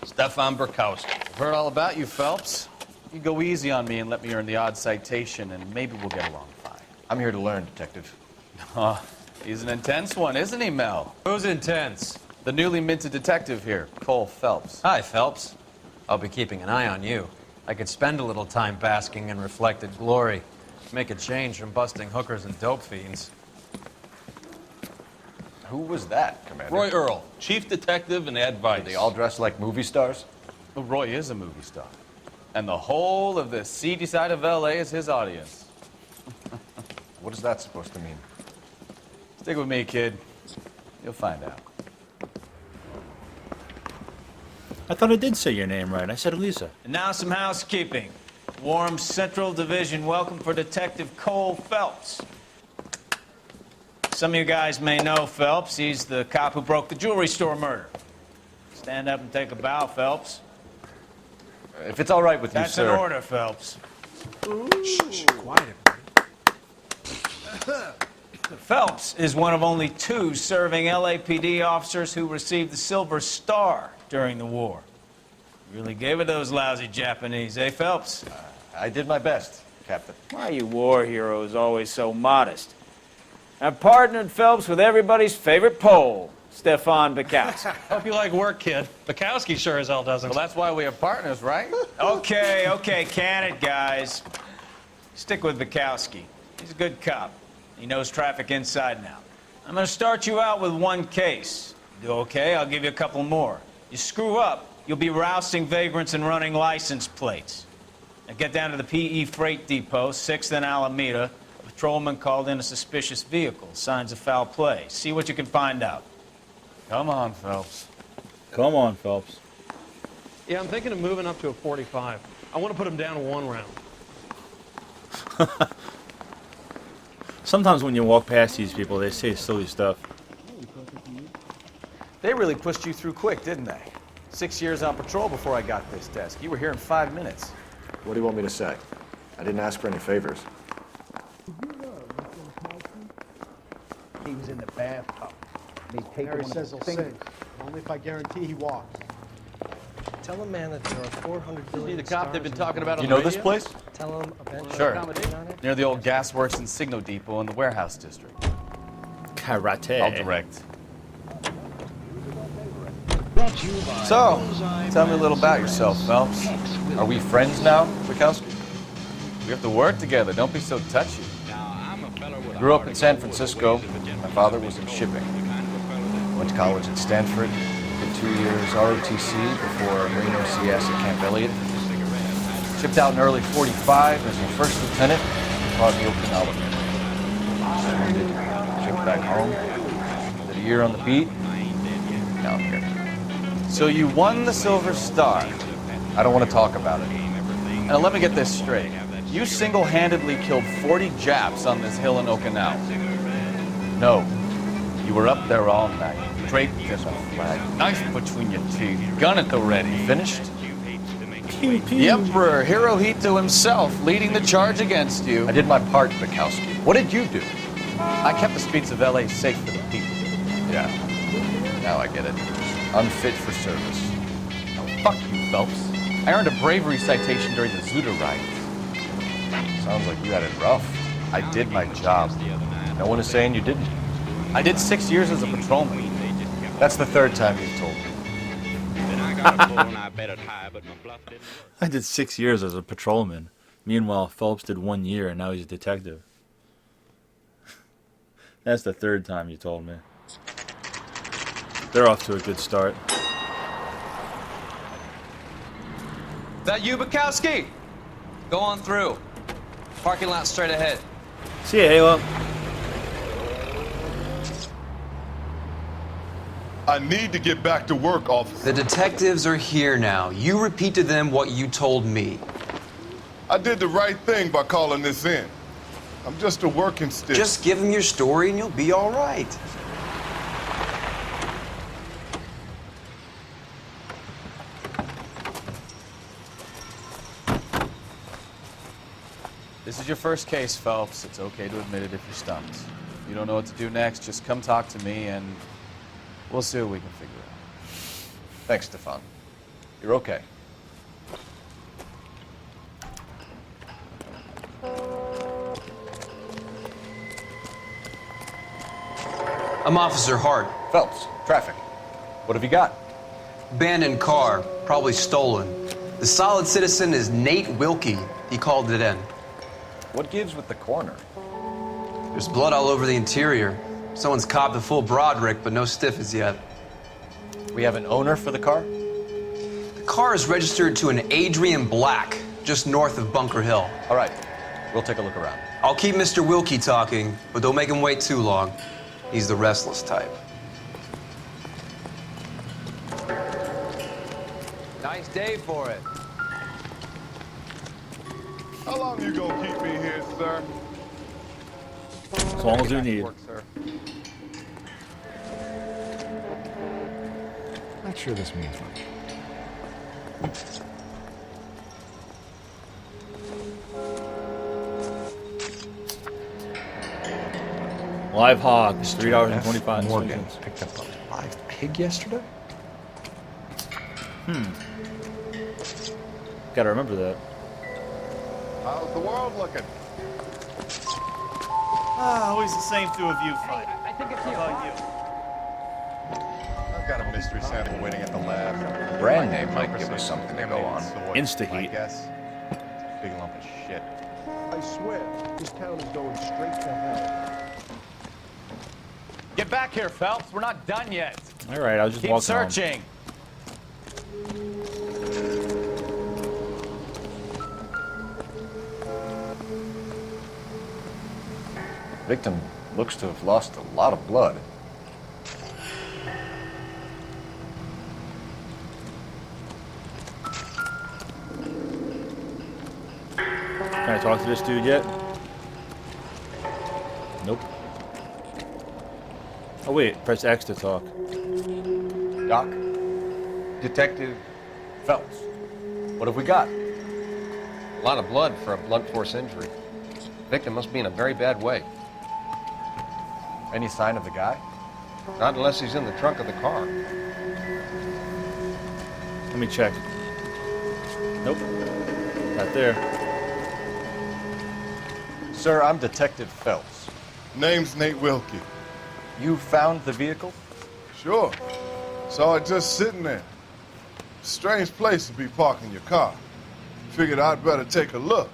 Stefan Burkowski. I've heard all about you, Phelps. You go easy on me and let me earn the odd citation, and maybe we'll get along fine. I'm here to learn, Detective. Oh, he's an intense one, isn't he, Mel? Who's intense? The newly minted detective here, Cole Phelps. Hi, Phelps. I'll be keeping an eye on you. I could spend a little time basking in reflected glory. Make a change from busting hookers and dope fiends. Who was that, Commander? Roy Earl, chief detective and advice. Are they all dressed like movie stars? Well, Roy is a movie star. And the whole of the seedy side of L.A. is his audience. What is that supposed to mean? Stick with me, kid. You'll find out. I thought I did say your name right. I said Lisa. And now some housekeeping. Warm Central Division welcome for Detective Cole Phelps. Some of you guys may know Phelps. He's the cop who broke the jewelry store murder. Stand up and take a bow, Phelps. If it's all right with you, That's sir. an order, Phelps. Shh, quiet. Phelps is one of only 2 serving LAPD officers who received the Silver Star during the war. Really gave it those lousy Japanese, eh, Phelps? I did my best, Captain. Why are you war heroes always so modest? I've partnered Phelps with everybody's favorite Pole, Stefan Bukowski. Hope you like work, kid. Bukowski sure as hell doesn't. Well, that's why we have partners, right? Okay, can it, guys. Stick with Bukowski. He's a good cop. He knows traffic inside and out. I'm going to start you out with 1 case. Do okay, I'll give you a couple more. You screw up, you'll be rousting vagrants and running license plates. Now get down to the PE Freight Depot, 6th and Alameda. A patrolman called in a suspicious vehicle. Signs of foul play. See what you can find out. Come on, Phelps. Come on, Phelps. Yeah, I'm thinking of moving up to a 45. I want to put him down 1 round. Sometimes when you walk past these people, they say silly stuff. They really pushed you through quick, didn't they? 6 years on patrol before I got this desk. You were here in 5 minutes. What do you want me to say? I didn't ask for any favors. He was in the bathtub. Mary says he'll sing. Only if I guarantee he walks. Tell a man that there are 400 billion See the cop they've been talking about on You the know radio? this place? Tell him eventually. Sure. Near the old gasworks and Signal Depot in the warehouse district. Karate. I'll direct. So, tell me a little about yourself, Phelps. Are we friends now, Bukowski? We have to work together. Don't be so touchy. I grew up in San Francisco. My father was in shipping. Went to college at Stanford. Did 2 years ROTC before Marine OCS at Camp Elliott. Shipped out in early 45 as a first lieutenant. Fought the Okinawa. Wounded. Shipped back home. Did a year on the beat. Now I'm here. So you won the Silver Star. I don't want to talk about it. Now let me get this straight. You single-handedly killed 40 Japs on this hill in Okinawa. No. You were up there all night, draped in a flag, knife between your teeth, gun at the ready. Finished? The Emperor Hirohito himself leading the charge against you. I did my part, Bukowski. What did you do? I kept the streets of L.A. safe for the people. Yeah. Now I get it. Unfit for service. Now, fuck you, Phelps. I earned a bravery citation during the Zuda riots. Sounds like you had it rough. I did my job. No one is saying you didn't. I did 6 years as a patrolman. That's the third time you've told me. I did 6 years as a patrolman. Meanwhile, Phelps did 1 year and now he's a detective. That's the third time you told me. They're off to a good start. That you, Bukowski? Go on through. Parking lot straight ahead. See ya, Halo. I need to get back to work, officer. The detectives are here now. You repeat to them what you told me. I did the right thing by calling this in. I'm just a working stick. Just give them your story and you'll be all right. This is your first case, Phelps. It's okay to admit it if you're stumped. If you don't know what to do next, just come talk to me and we'll see what we can figure out. Thanks, Stefan. You're okay. I'm Officer Hart. Phelps, traffic. What have you got? Abandoned car, probably stolen. The solid citizen is Nate Wilkie. He called it in. What gives with the coroner? There's blood all over the interior. Someone's copped a full Broderick, but no stiff as yet. We have an owner for the car? The car is registered to an Adrian Black, just north of Bunker Hill. All right, we'll take a look around. I'll keep Mr. Wilkie talking, but don't make him wait too long. He's the restless type. Nice day for it. How long you gonna keep me here, sir? As long as you need. Work, sir. Not sure this means much. Live hog, 3 hours and 25 Morgan seconds. picked up a live pig yesterday? Gotta remember that. How's the world looking? Always the same through a viewfinder. I think it's you. How about you? I've got a mystery sample waiting at the lab. Brand name might give us something to go on. Insta-heat. I guess. Big lump of shit. I swear, this town is going straight to hell. Get back here, Phelps. We're not done yet. All right, I was just Keep walking home. searching. Victim looks to have lost a lot of blood. Can I talk to this dude yet? Nope. Oh wait, press X to talk. Doc? Detective Phelps. What have we got? A lot of blood for a blunt force injury. Victim must be in a very bad way. Any sign of the guy? Not unless he's in the trunk of the car. Let me check. Nope. Not there. Sir, I'm Detective Phelps. Name's Nate Wilkie. You found the vehicle? Sure. Saw it just sitting there. Strange place to be parking your car. Figured I'd better take a look.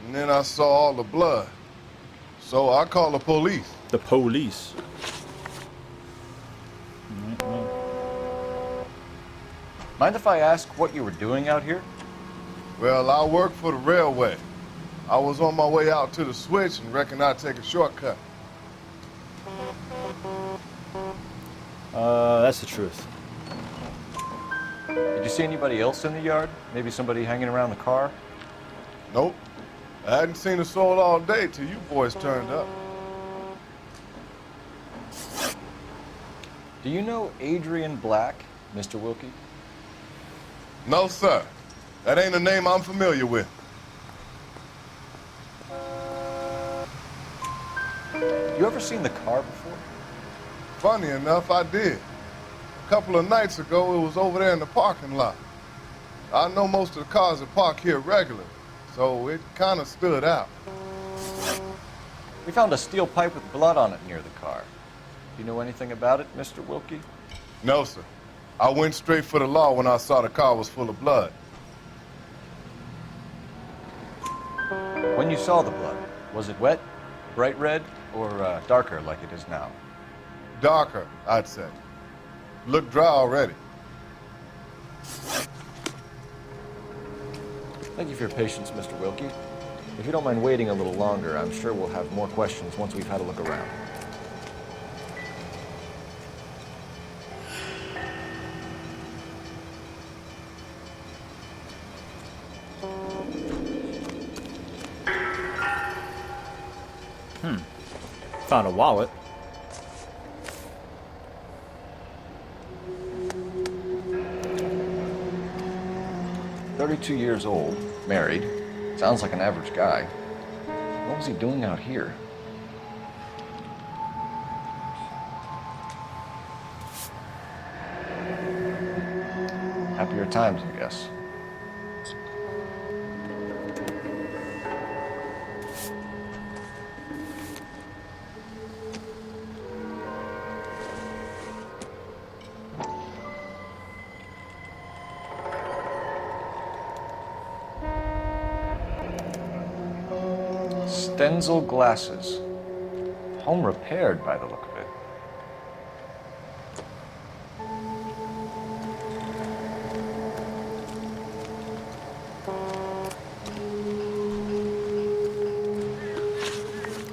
And then I saw all the blood. So I called the police. The police. Mind if I ask what you were doing out here? Well, I work for the railway. I was on my way out to the switch and reckoned I'd take a shortcut. That's the truth. Did you see anybody else in the yard? Maybe somebody hanging around the car? Nope. I hadn't seen a soul all day till you boys turned up. Do you know Adrian Black, Mr. Wilkie? No, sir. That ain't a name I'm familiar with. You ever seen the car before? Funny enough, I did. A couple of nights ago, it was over there in the parking lot. I know most of the cars that park here regularly, so it kind of stood out. We found a steel pipe with blood on it near the car. You know anything about it, Mr. Wilkie? No, sir. I went straight for the law when I saw the car was full of blood. When you saw the blood, was it wet, bright red, or darker like it is now? Darker, I'd say. Looked dry already. Thank you for your patience, Mr. Wilkie. If you don't mind waiting a little longer, I'm sure we'll have more questions once we've had a look around. Found a wallet. "32 years old, married. Sounds like an average guy. What was he doing out here?" Happier times, I guess. Stenzel glasses. Home repaired by the look of it.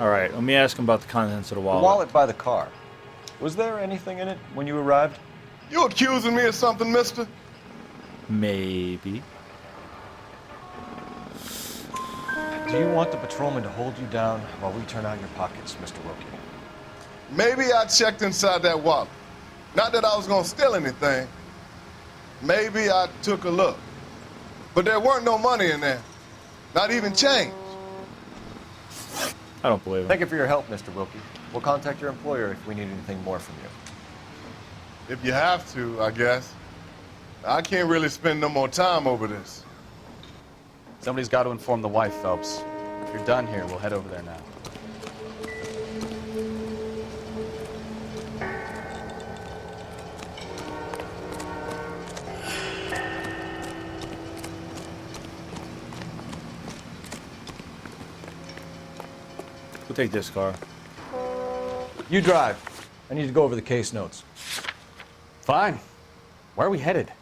All right, let me ask him about the contents of the wallet. The wallet by the car. Was there anything in it when you arrived? You accusing me of something, mister? Maybe. Do you want the patrolman to hold you down while we turn out your pockets, Mr. Wilkie? Maybe I checked inside that wallet. Not that I was gonna steal anything. Maybe I took a look. But there weren't no money in there. Not even change. I don't believe him. Thank you for your help, Mr. Wilkie. We'll contact your employer if we need anything more from you. If you have to, I guess. I can't really spend no more time over this. Somebody's got to inform the wife, Phelps. If you're done here, we'll head over there now. We'll take this car. You drive. I need to go over the case notes. Fine. Where are we headed?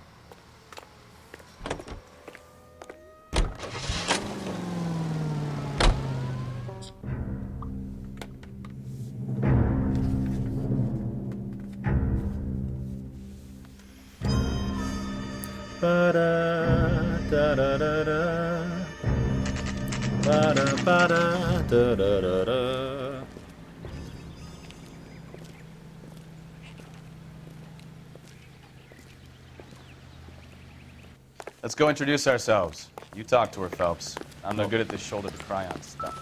Let's go introduce ourselves. You talk to her, Phelps. I'm no good at this shoulder to cry on stuff.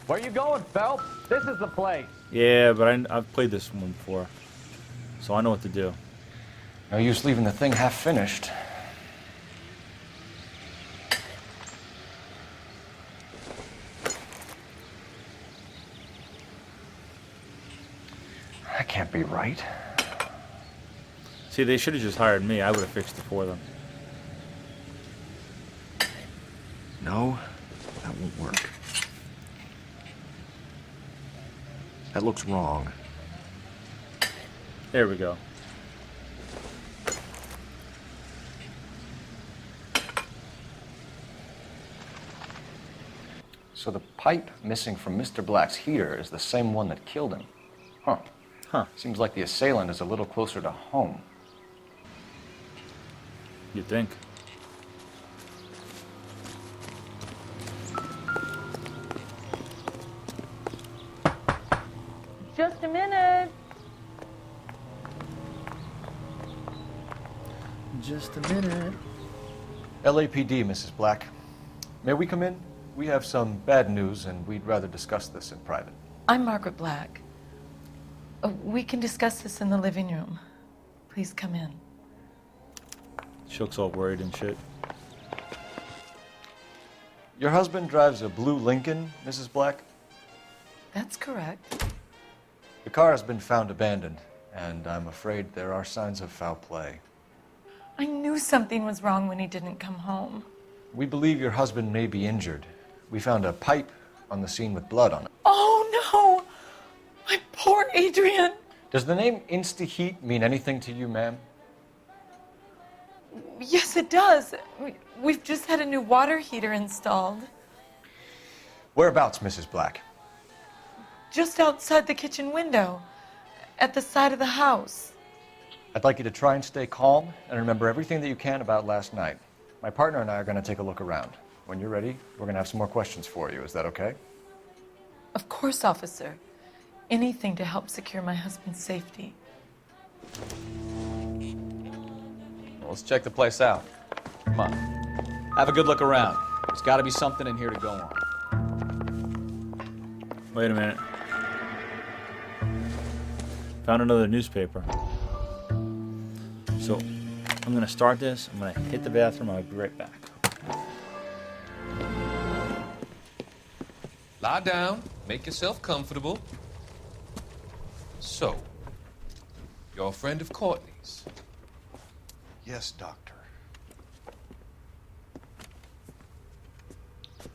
Where you going, Phelps? This is the place. Yeah, but I've played this one before, so I know what to do. No use leaving the thing half finished. That can't be right. See, they should have just hired me. I would have fixed it for them. No, that won't work. That looks wrong. There we go. So the pipe missing from Mr. Black's heater is the same one that killed him. Huh. Seems like the assailant is a little closer to home. You'd think. Just a minute. Just a minute. LAPD, Mrs. Black. May we come in? We have some bad news, and we'd rather discuss this in private. I'm Margaret Black. We can discuss this in the living room. Please come in. She looks all worried and shit. Your husband drives a blue Lincoln, Mrs. Black? That's correct. The car has been found abandoned, and I'm afraid there are signs of foul play. I knew something was wrong when he didn't come home. We believe your husband may be injured. We found a pipe on the scene with blood on it. Oh no! My poor Adrian! Does the name Insta-Heat mean anything to you, ma'am? Yes, it does. We've just had a new water heater installed. Whereabouts, Mrs. Black? Just outside the kitchen window, at the side of the house. I'd like you to try and stay calm and remember everything that you can about last night. My partner and I are going to take a look around. When you're ready, we're going to have some more questions for you. Is that okay? Of course, officer. Anything to help secure my husband's safety. Well, let's check the place out. Come on. Have a good look around. There's got to be something in here to go on. Wait a minute. Found another newspaper. So, I'm gonna start this. I'm gonna hit the bathroom. I'll be right back. Lie down. Make yourself comfortable. So, you're a friend of Courtney's? Yes, Doctor.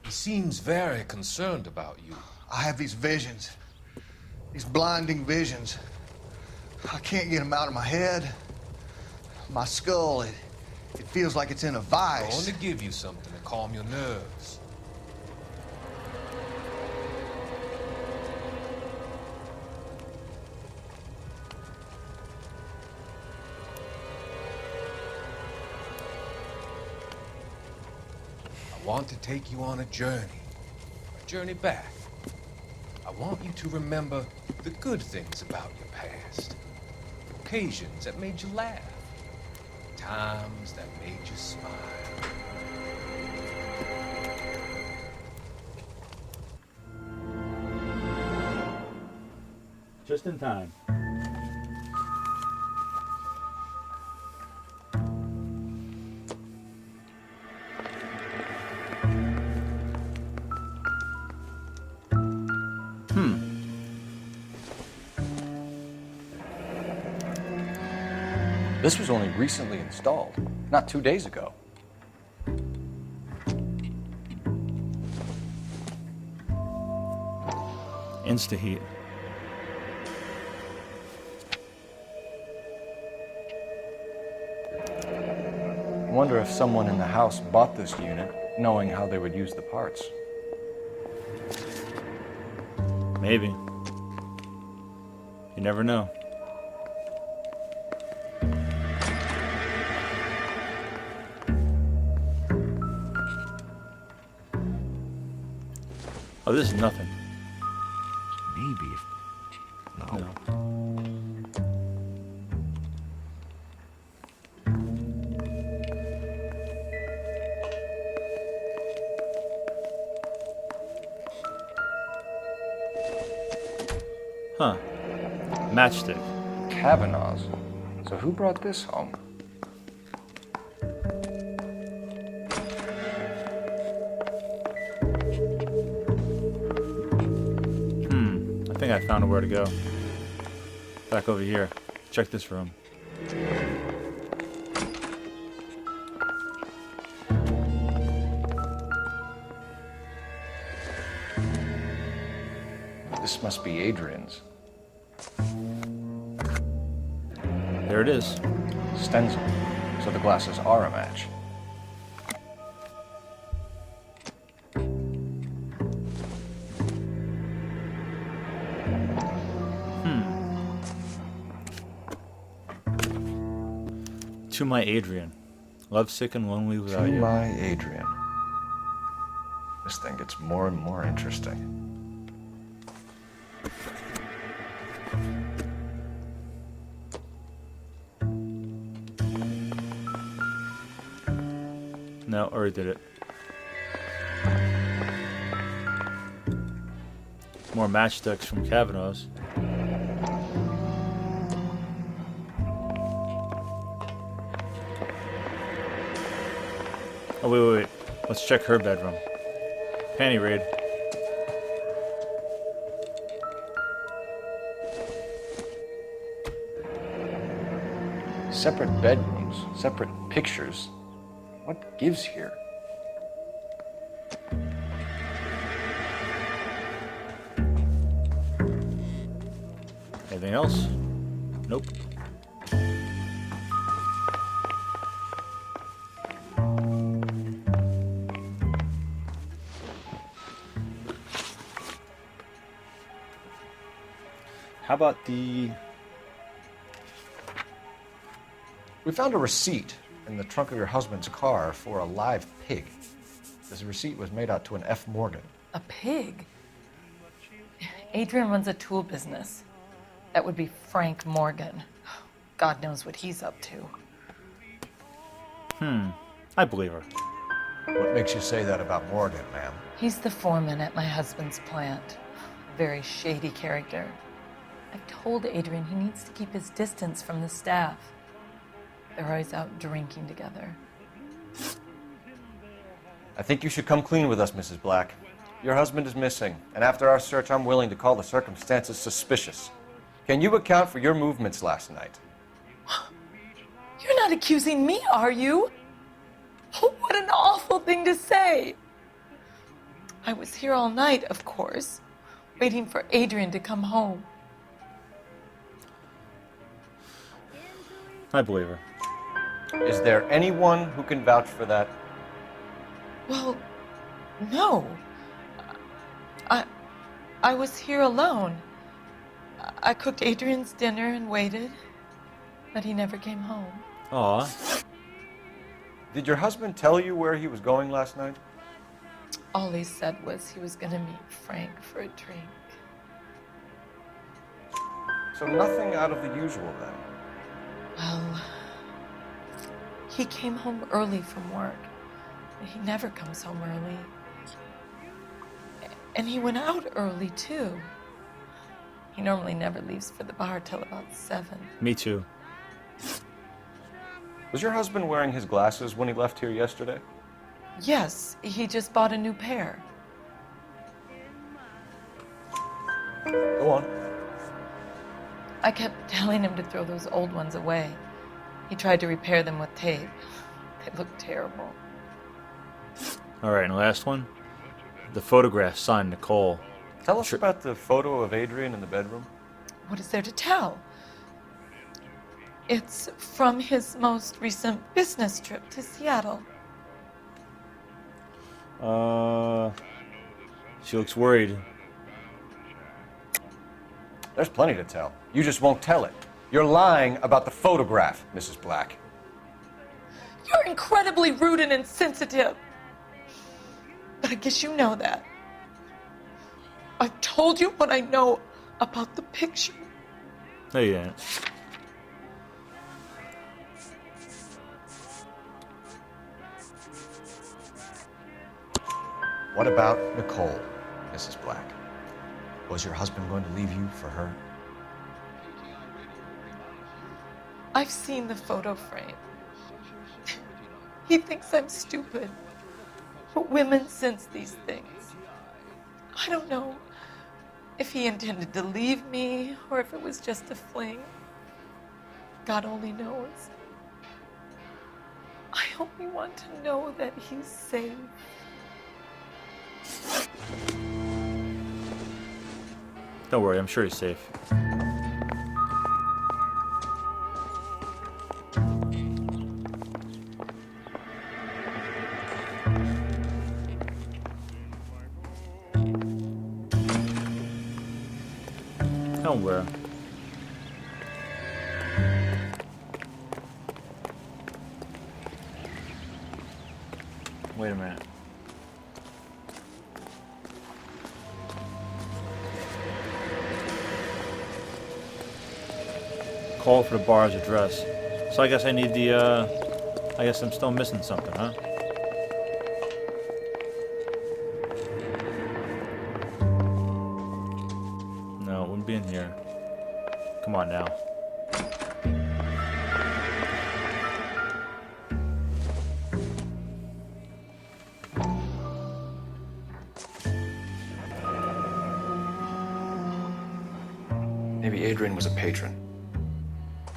He seems very concerned about you. I have these visions. These blinding visions. I can't get them out of my head. My skull, it feels like it's in a I'm vice. going to give you something to calm your nerves. I want to take you on a journey back. I want you to remember the good things about your past. Occasions that made you laugh. Times that made you smile. Just in time. This was only recently installed, not 2 days ago. Insta-Heat. I wonder if someone in the house bought this unit knowing how they would use the parts. Maybe. You never know. Oh, this is nothing. Maybe if... No. Huh. Matchstick. Kavanaugh's. So who brought this home? I think I found where to go. Back over here. Check this room. This must be Adrian's. There it is. Stencil. So the glasses are a match. To my Adrian. Lovesick and lonely without To you. my Adrian. This thing gets more and more interesting. No, already did it. More matchsticks from Kavanaugh's. Oh, wait. Let's check her bedroom. Panty raid. Separate bedrooms, separate pictures. What gives here? Anything else? Nope. How about the... We found a receipt in the trunk of your husband's car for a live pig. This receipt was made out to an F. Morgan. A pig? Adrian runs a tool business. That would be Frank Morgan. God knows what he's up to. I believe her. What makes you say that about Morgan, ma'am? He's the foreman at my husband's plant. Very shady character. I've told Adrian he needs to keep his distance from the staff. They're always out drinking together. I think you should come clean with us, Mrs. Black. Your husband is missing, and after our search, I'm willing to call the circumstances suspicious. Can you account for your movements last night? You're not accusing me, are you? What an awful thing to say. I was here all night, of course, waiting for Adrian to come home. I believe her. Is there anyone who can vouch for that? Well, no. I was here alone. I cooked Adrian's dinner and waited, but he never came home. Aw. Did your husband tell you where he was going last night? All he said was he was gonna meet Frank for a drink. So nothing out of the usual then? Well, he came home early from work. He never comes home early. And he went out early, too. He normally never leaves for the bar till about 7. Me too. Was your husband wearing his glasses when he left here yesterday? Yes, he just bought a new pair. Go on. I kept telling him to throw those old ones away. He tried to repair them with tape. They looked terrible. All right, and the last one. The photograph signed Nicole. Tell us about the photo of Adrian in the bedroom. What is there to tell? It's from his most recent business trip to Seattle. She looks worried. There's plenty to tell. You just won't tell it. You're lying about the photograph, Mrs. Black. You're incredibly rude and insensitive. But I guess you know that. I've told you what I know about the picture. No, you didn't. What about Nicole, Mrs. Black? Was your husband going to leave you for her? I've seen the photo frame. He thinks I'm stupid. But women sense these things. I don't know if he intended to leave me or if it was just a fling. God only knows. I only want to know that he's safe. Don't worry, I'm sure he's safe. Don't worry. Wait a minute. Call for the bar's address. So I guess I need the, I guess I'm still missing something, huh? No, it wouldn't be in here. Come on now. Maybe Adrian was a patron.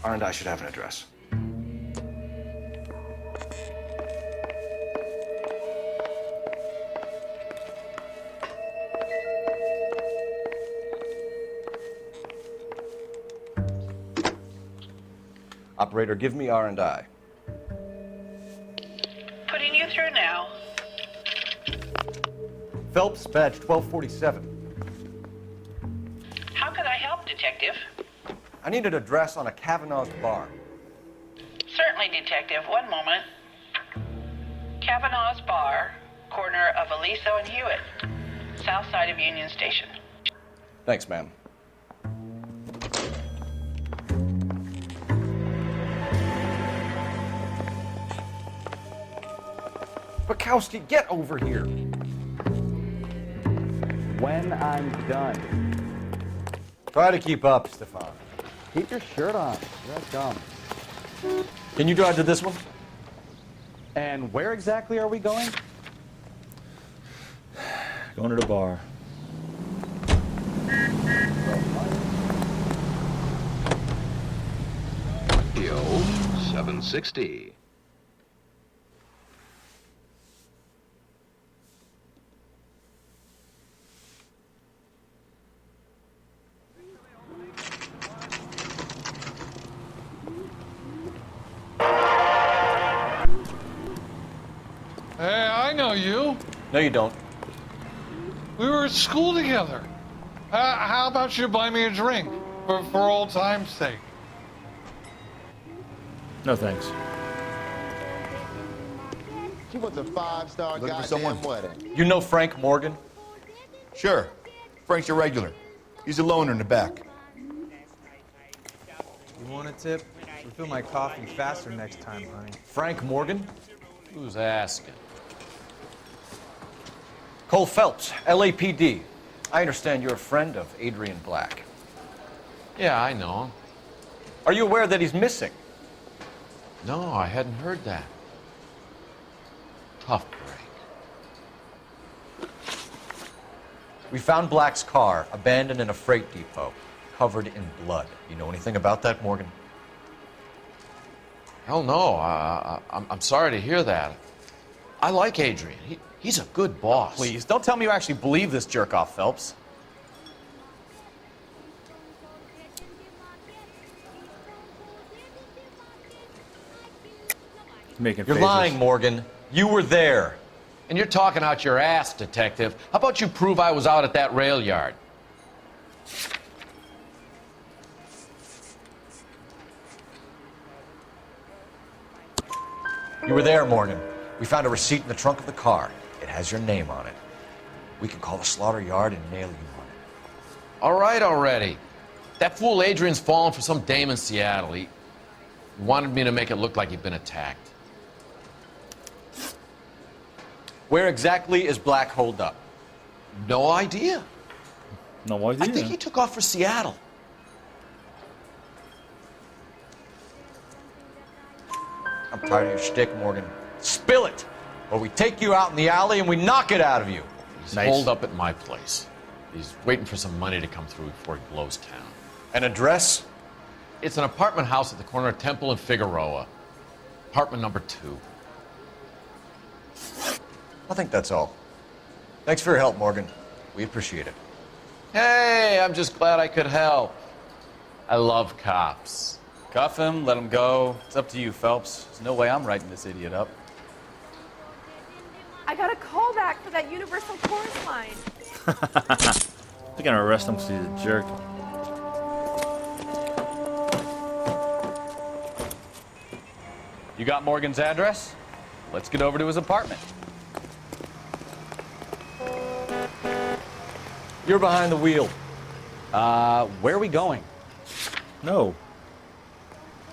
R and I should have an address. Operator, give me R&I. Putting you through now. Phelps, badge 1247. How can I help, Detective? I need an address on a Kavanaugh's bar. Certainly, Detective. One moment. Kavanaugh's Bar, corner of Aliso and Hewitt, south side of Union Station. Thanks, ma'am. Bukowski, get over here. When I'm done. Try to keep up, Stefan. Keep your shirt on. You're dumb. Can you drive to this one? And where exactly are we going? Going to the bar. Yo, 760. Hey, I know you. No, you don't. We were at school together. How about you buy me a drink for old time's sake? No thanks. She wants a 5-star goddamn wedding. You know Frank Morgan? Sure. Frank's a regular. He's a loner in the back. You want a tip? Refill my coffee faster next time, honey. Frank Morgan? Who's asking? Cole Phelps, LAPD. I understand you're a friend of Adrian Black. Yeah, I know him. Are you aware that he's missing? No, I hadn't heard that. Tough break. We found Black's car abandoned in a freight depot, covered in blood. You know anything about that, Morgan? Hell no. I'm sorry to hear that. I like Adrian. He's a good boss. Please, don't tell me you actually believe this jerk-off, Phelps. Making You're faces. lying, Morgan. You were there. And you're talking out your ass, Detective. How about you prove I was out at that rail yard? You were there, Morgan. We found a receipt in the trunk of the car. It has your name on it. We can call the slaughter yard and nail you on it. All right already. That fool Adrian's fallen for some dame in Seattle. He wanted me to make it look like he'd been attacked. Where exactly is Black holed up? No idea. No idea. I think he took off for Seattle. I'm tired of your shtick, Morgan. Spill it, or we take you out in the alley and we knock it out of you. He's holed up at my place. He's waiting for some money to come through before he blows town. An address? It's an apartment house at the corner of Temple and Figueroa. Apartment number 2. I think that's all. Thanks for your help, Morgan. We appreciate it. Hey, I'm just glad I could help. I love cops. Cuff him, let him go. It's up to you, Phelps. There's no way I'm writing this idiot up. I got a call back for that Universal Chorus line. They're gonna arrest him because he's a jerk. You got Morgan's address? Let's get over to his apartment. You're behind the wheel. Where are we going? No.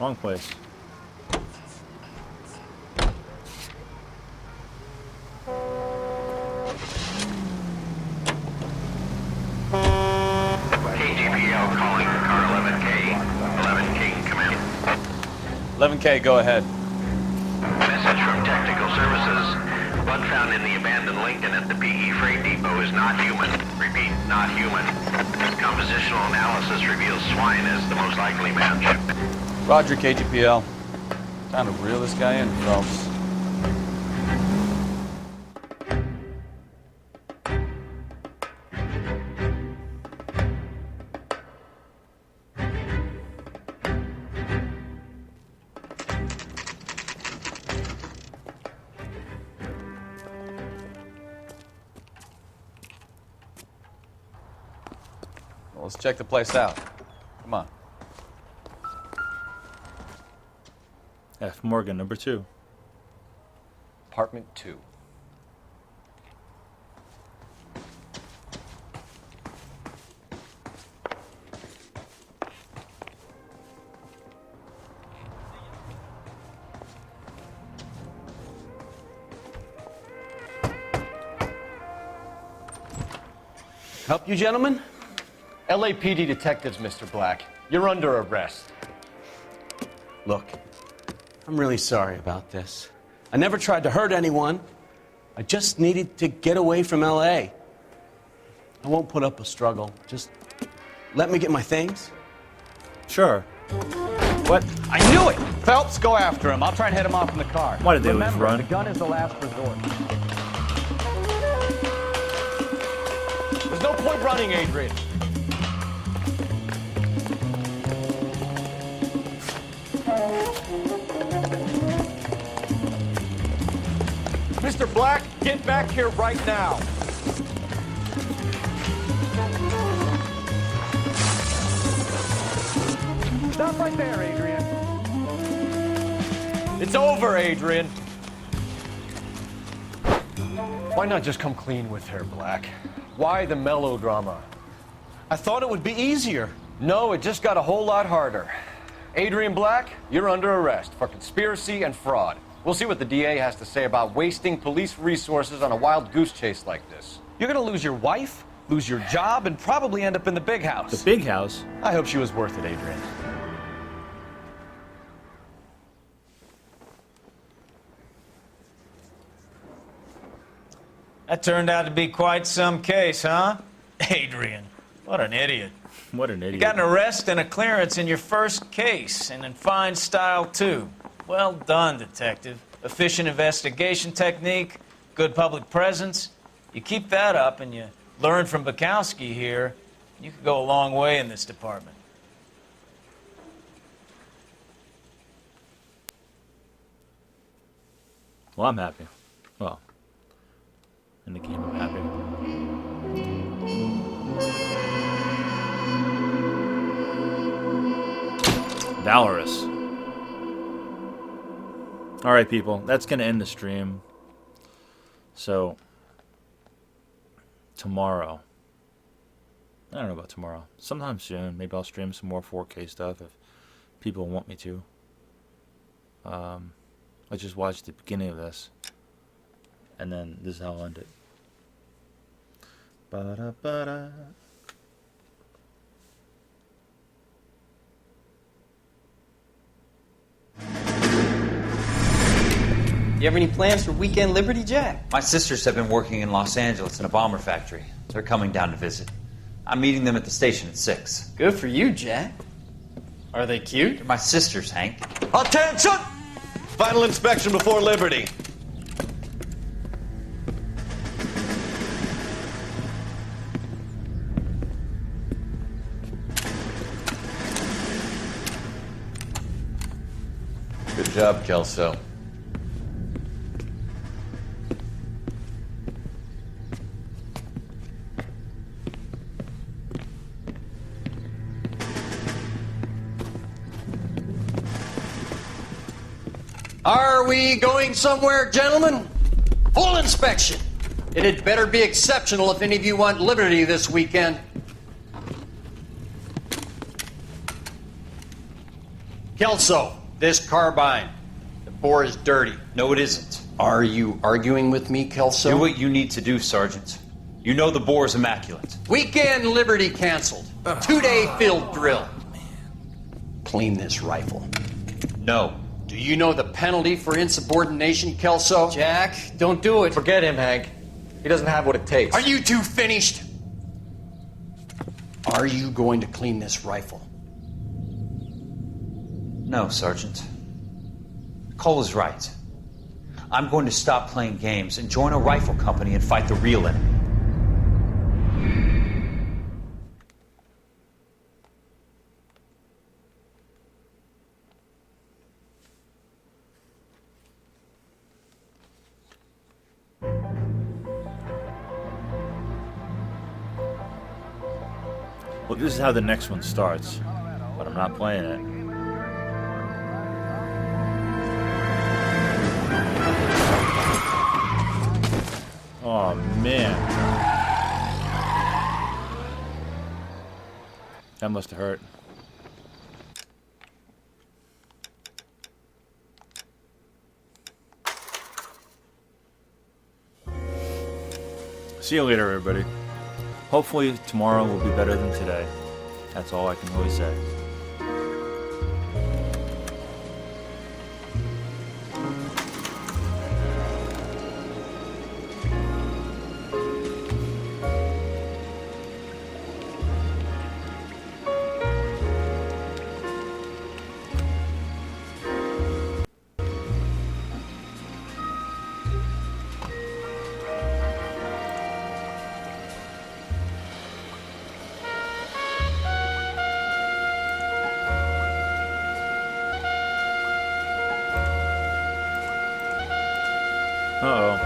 Wrong place. KGPL calling car 11K. 11K, come in. 11K, go ahead. Message from Technical Services. Blood found in the abandoned Lincoln at the PE Freight Depot is not human. Repeat, not human. Compositional analysis reveals swine as the most likely match. Roger, KGPL. Time to reel this guy in, Phelps. let's check the place out. Come on. F. Morgan, number 2. Apartment 2. Help you, gentlemen? LAPD detectives, Mr. Black. You're under arrest. Look, I'm really sorry about this. I never tried to hurt anyone. I just needed to get away from LA. I won't put up a struggle. Just let me get my things. Sure. What? I knew it! Phelps, go after him. I'll try and head him off in the car. Why did they always Remember, run? the gun is the last resort. There's no point running, Adrian. Mr. Black, get back here right now. Stop right there, Adrian. It's over, Adrian. Why not just come clean with her, Black? Why the melodrama? I thought it would be easier. No, it just got a whole lot harder. Adrian Black, you're under arrest for conspiracy and fraud. We'll see what the DA has to say about wasting police resources on a wild goose chase like this. You're gonna lose your wife, lose your job, and probably end up in the big house. The big house? I hope she was worth it, Adrian. That turned out to be quite some case, huh? Adrian, what an idiot. What an idiot. You got an arrest and a clearance in your first case, and in fine style, too. Well done, detective. Efficient investigation technique, good public presence. You keep that up and you learn from Bukowski here, you could go a long way in this department. Well, I'm happy. Well, in the game, I'm happy. Valorous. Alright, people. That's going to end the stream. So, tomorrow. I don't know about tomorrow. Sometime soon. Maybe I'll stream some more 4K stuff if people want me to. I just watched the beginning of this. And then this is how I'll end it. Ba-da-ba-da. You have any plans for Weekend Liberty, Jack? My sisters have been working in Los Angeles in a bomber factory. They're coming down to visit. I'm meeting them at the station at 6. Good for you, Jack. Are they cute? They're my sisters, Hank. Attention! Final inspection before Liberty. Good job, Kelso. Are we going somewhere, gentlemen? Full inspection. It had better be exceptional if any of you want liberty this weekend. Kelso, this carbine. The bore is dirty. No, it isn't. Are you arguing with me, Kelso? Do what you need to do, Sergeant. You know the bore is immaculate. Weekend liberty canceled. 2-day field drill. Clean this rifle. No. Do you know the penalty for insubordination, Kelso? Jack, don't do it. Forget him, Hank. He doesn't have what it takes. Are you two finished? Are you going to clean this rifle? No, Sergeant. Cole is right. I'm going to stop playing games and join a rifle company and fight the real enemy. Well, this is how the next one starts, but I'm not playing it. Oh, man. That must have hurt. See you later, everybody. Hopefully tomorrow will be better than today. That's all I can really say. Uh-oh.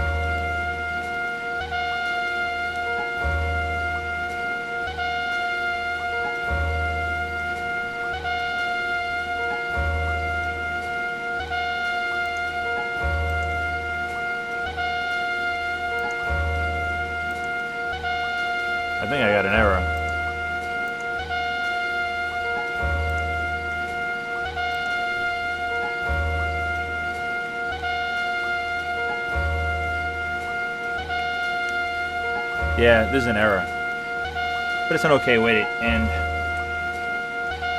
I think I got an error. Yeah, there's an error. But it's an okay way to end.